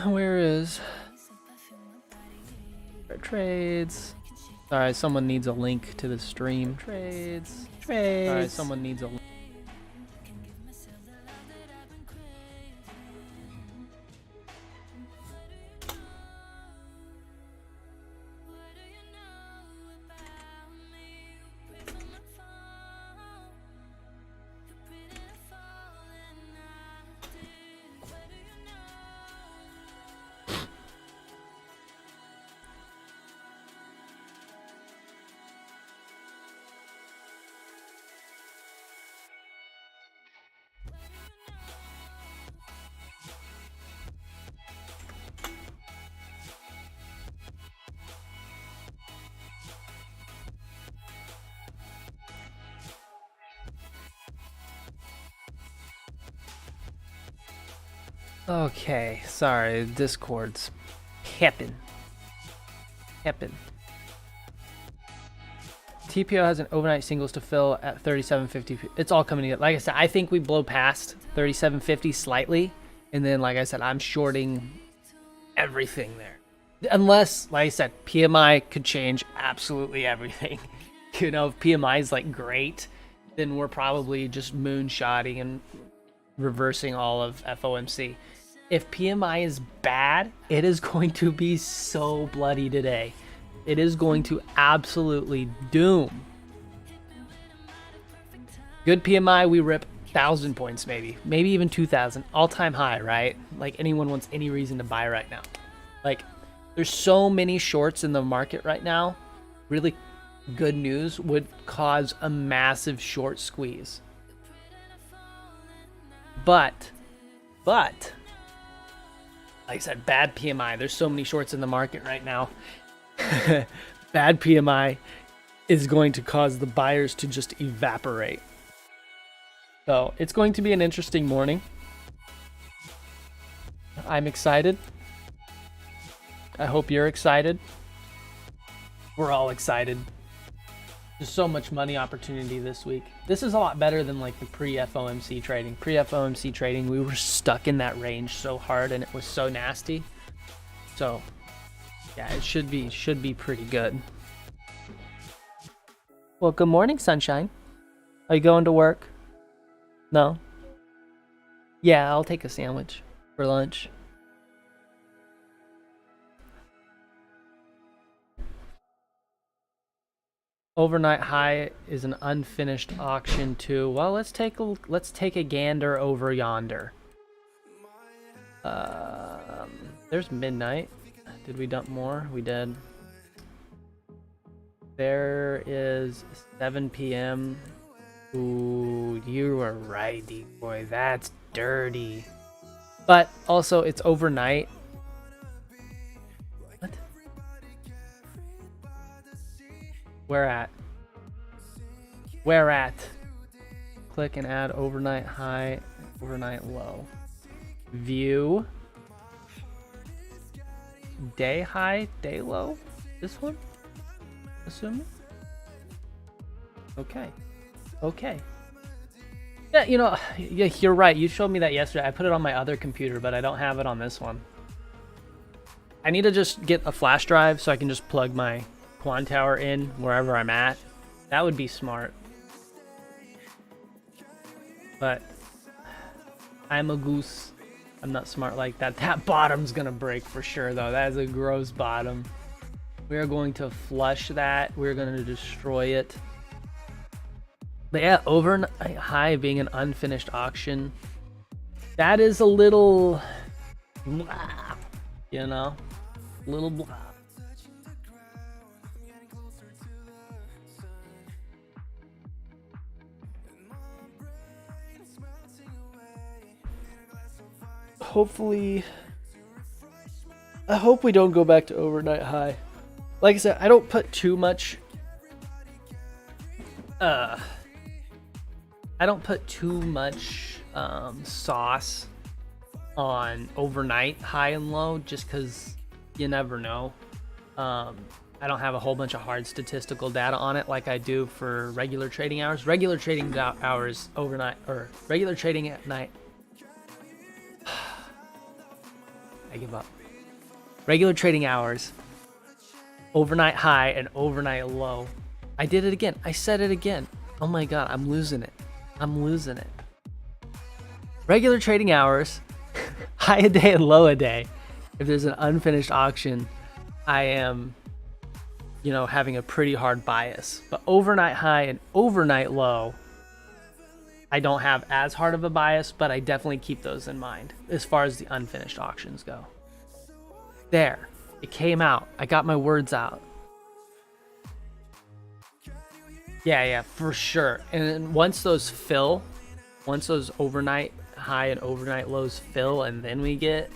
Where is trades? Sorry, someone needs a link to the stream. Trades. Sorry, someone needs a link. Okay, sorry, Discord's happen. TPO has an overnight singles to fill at 37.50. It's all coming together. Like I said, I think we blow past 37.50 slightly, and then, like I said, I'm shorting everything there. Unless, like I said, PMI could change absolutely everything. You know, if PMI is like great, then we're probably just moonshotting and reversing all of FOMC. If PMI is bad, it is going to be so bloody today. It is going to absolutely doom. Good PMI, we rip 1,000 points maybe even 2,000, all-time high, right? Like anyone wants any reason to buy right now. Like there's so many shorts in the market right now. Really good news would cause a massive short squeeze. But, like I said, bad PMI. There's so many shorts in the market right now. Bad PMI is going to cause the buyers to just evaporate. So it's going to be an interesting morning. I'm excited. I hope you're excited. We're all excited. There's so much money opportunity this week. This is a lot better than like the pre-FOMC trading. Pre-FOMC trading, we were stuck in that range so hard and it was so nasty. So yeah, it should be pretty good. Well, good morning, sunshine. Are you going to work? No? Yeah, I'll take a sandwich for lunch. Overnight high is an unfinished auction too. Well, let's take a gander over yonder. There's midnight. Did we dump more? We did. There is 7 p.m. Ooh, you were right, Decoy. That's dirty. But also it's overnight. What? Where at? Where at? Click and add overnight high, overnight low. View. Day high, day low. This one? Assuming? Okay. Okay. Yeah, you know, yeah, you're right. You showed me that yesterday. I put it on my other computer, but I don't have it on this one. I need to just get a flash drive so I can just plug my Quan Tower in wherever I'm at. That would be smart. But I'm a goose. I'm not smart like that. That bottom's gonna break for sure, though. That is a gross bottom. We are going to flush that. We're going to destroy it. But yeah, overnight high being an unfinished auction. That is a little blah, you know? A little blah. Hopefully, I hope we don't go back to overnight high. Like I said, I don't put too much sauce on overnight high and low just because you never know. I don't have a whole bunch of hard statistical data on it like I do for regular trading hours. Regular trading hours overnight, or regular trading at night. I give up. Regular trading hours, overnight high and overnight low. I did it again. I said it again. Oh my god, I'm losing it. I'm losing it. Regular trading hours, high a day and low a day. If there's an unfinished auction, I am, you know, having a pretty hard bias. But overnight high and overnight low, I don't have as hard of a bias, but I definitely keep those in mind as far as the unfinished auctions go. There, it came out. I got my words out. Yeah, for sure. And then once those fill, once those overnight high and overnight lows fill, and then we get,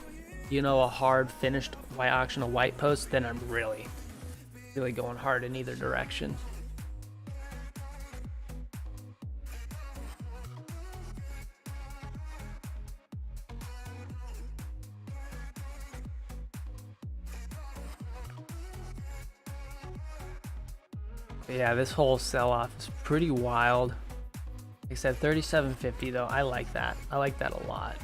you know, a hard finished white auction, a white post, then I'm really going hard in either direction. Yeah, this whole sell-off is pretty wild. Like I said, 37.50 though. I like that. I like that a lot.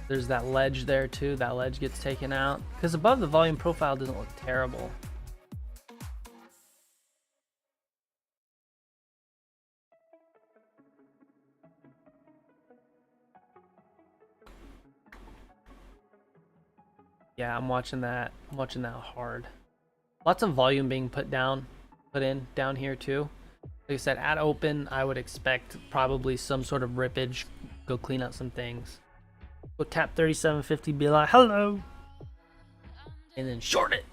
There's that ledge there too. That ledge gets taken out because above the volume profile doesn't look terrible. Yeah, I'm watching that. I'm watching that hard. Lots of volume being put in down here too. Like I said, at open, I would expect probably some sort of rippage. Go clean out some things. Go tap 37.50, be like, hello. And then short it.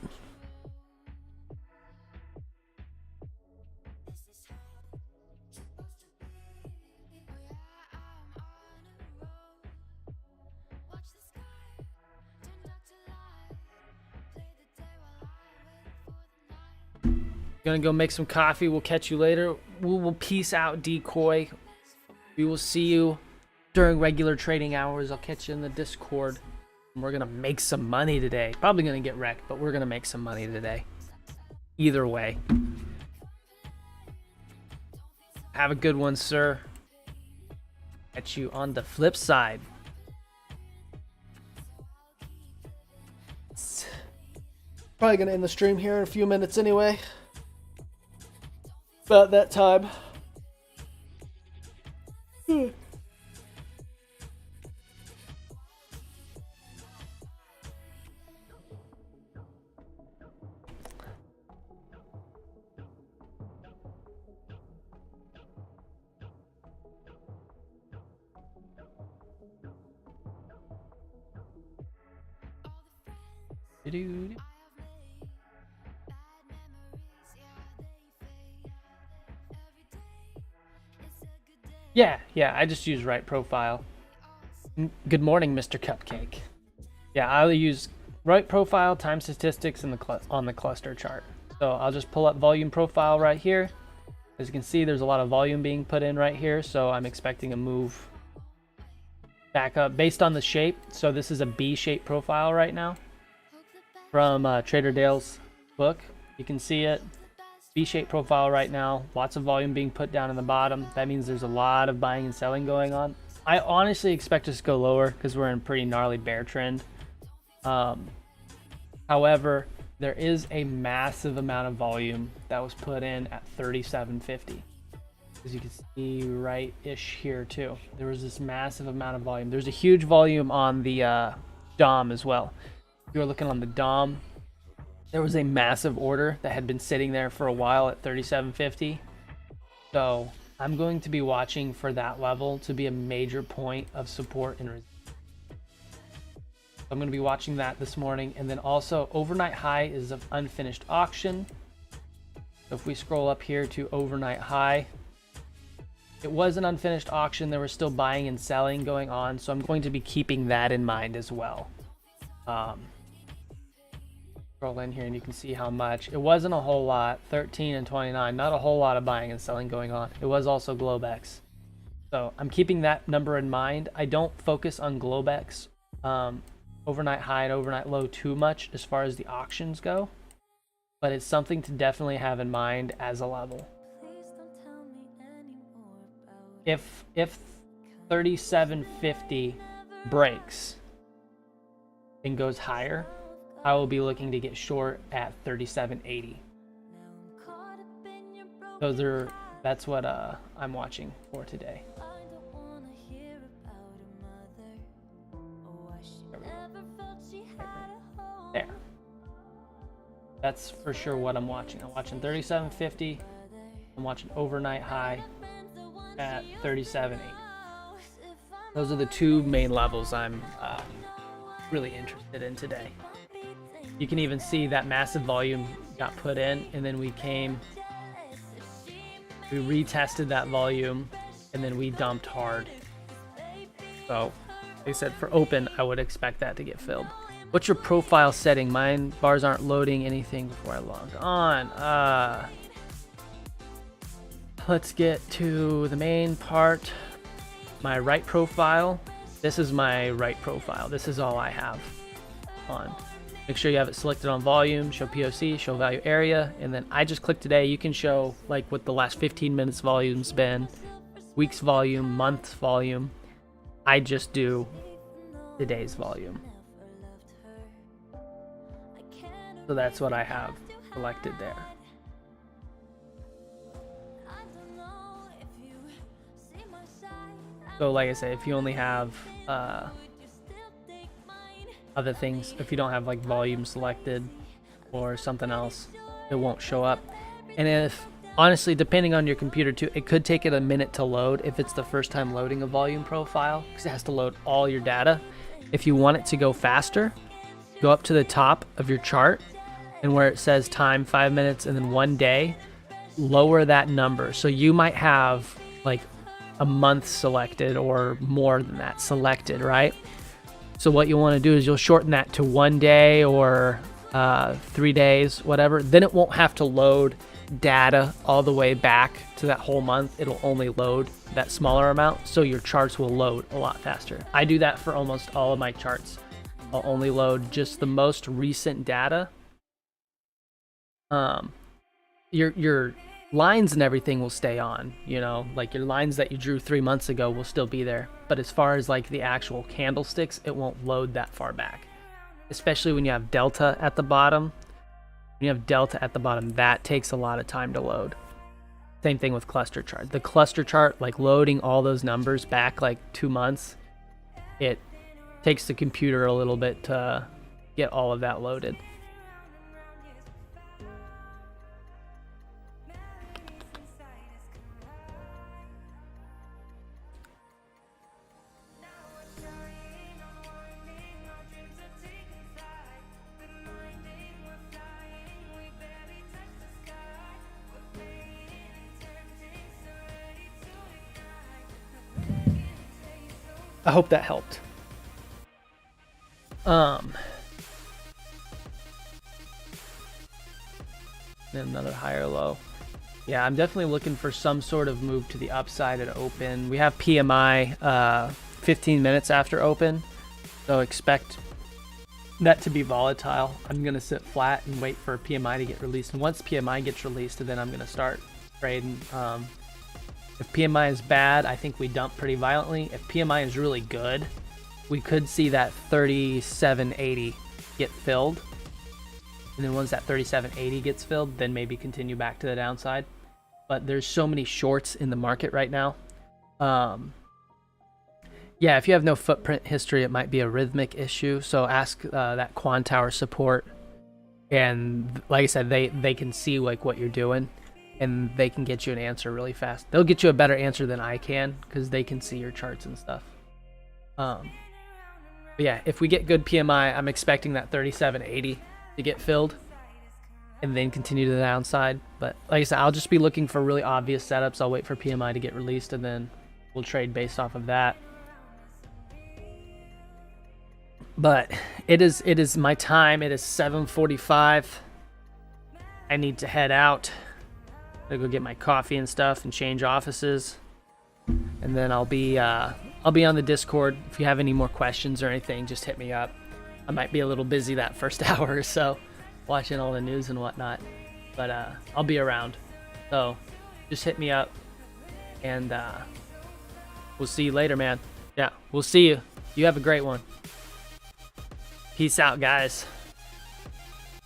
Gonna go make some coffee. We'll catch you later. We will peace out, decoy. We will see you during regular trading hours. I'll catch you in the Discord. And we're gonna make some money today. Probably gonna get wrecked, but we're gonna make some money today. Either way. Have a good one, sir. Catch you on the flip side. Probably gonna end the stream here in a few minutes anyway. About that time. Dude. Yeah, I just use right profile. Good morning, Mr. Cupcake. Yeah, I'll use right profile, time statistics, and on the cluster chart. So I'll just pull up volume profile right here. As you can see, there's a lot of volume being put in right here, so I'm expecting a move back up based on the shape. So this is a B-shaped profile right now from Trader Dale's book. You can see it. B-shaped profile right now. Lots of volume being put down in the bottom. That means there's a lot of buying and selling going on. I honestly expect us to go lower because we're in a pretty gnarly bear trend. However, there is a massive amount of volume that was put in at 37.50. As you can see right-ish here too. There was this massive amount of volume. There's a huge volume on the DOM as well. If you're looking on the DOM, there was a massive order that had been sitting there for a while at 37.50. So I'm going to be watching for that level to be a major point of support and resistance. I'm going to be watching that this morning. And then also overnight high is an unfinished auction. So if we scroll up here to overnight high, it was an unfinished auction. There was still buying and selling going on. So I'm going to be keeping that in mind as well. Scroll in here and you can see how much. It wasn't a whole lot. 13 and 29. Not a whole lot of buying and selling going on. It was also Globex. So I'm keeping that number in mind. I don't focus on Globex overnight high and overnight low too much as far as the auctions go, but it's something to definitely have in mind as a level. If 37.50 breaks and goes higher, I will be looking to get short at 37.80. That's what I'm watching for today. There. That's for sure what I'm watching. I'm watching 37.50. I'm watching overnight high at 37.80. Those are the two main levels I'm really interested in today. You can even see that massive volume got put in, and then we retested that volume, and then we dumped hard. So, like I said, for open, I would expect that to get filled. What's your profile setting? Mine bars aren't loading anything before I log on. Let's get to the main part. My right profile. This is my right profile. This is all I have on. Make sure you have it selected on volume, show POC, show value area, and then I just click today. You can show like what the last 15 minutes volume's been, week's volume, month's volume. I just do today's volume. So that's what I have selected there. So like I say, if you only have other things, if you don't have like volume selected or something else, it won't show up. And if honestly, depending on your computer too, it could take it a minute to load if it's the first time loading a volume profile, because it has to load all your data. If you want it to go faster, go up to the top of your chart and where it says time 5 minutes and then 1 day, lower that number. So you might have like a month selected or more than that selected, right? So what you want to do is you'll shorten that to 1 day or 3 days, whatever. Then it won't have to load data all the way back to that whole month. It'll only load that smaller amount, so your charts will load a lot faster. I do that for almost all of my charts. I'll only load just the most recent data. Your lines and everything will stay on, you know, like your lines that you drew 3 months ago will still be there. But as far as like the actual candlesticks, it won't load that far back, especially when you have delta at the bottom. When you have delta at the bottom, that takes a lot of time to load. Same thing with cluster chart. The cluster chart, like loading all those numbers back like 2 months, it takes the computer a little bit to get all of that loaded. I hope that helped. Then another higher low. Yeah, I'm definitely looking for some sort of move to the upside at open. We have PMI 15 minutes after open, so expect that to be volatile. I'm going to sit flat and wait for PMI to get released. And once PMI gets released, then I'm going to start trading. If PMI is bad, I think we dump pretty violently. If PMI is really good, we could see that 3780 get filled. And then once that 3780 gets filled, then maybe continue back to the downside. But there's so many shorts in the market right now. Yeah, if you have no footprint history, it might be a rhythmic issue. So ask that Quan Tower support. And like I said, they can see like what you're doing, and they can get you an answer really fast. They'll get you a better answer than I can because they can see your charts and stuff. But yeah, if we get good PMI, I'm expecting that 3780 to get filled and then continue to the downside. But like I said, I'll just be looking for really obvious setups. I'll wait for PMI to get released, and then we'll trade based off of that. But it is my time. It is 7:45. I need to head out. I'll go get my coffee and stuff and change offices, and then I'll be on the Discord. If you have any more questions or anything, just hit me up. I might be a little busy that first hour or so, watching all the news and whatnot, but I'll be around. So just hit me up, and we'll see you later, man. Yeah, we'll see you. You have a great one. Peace out, guys.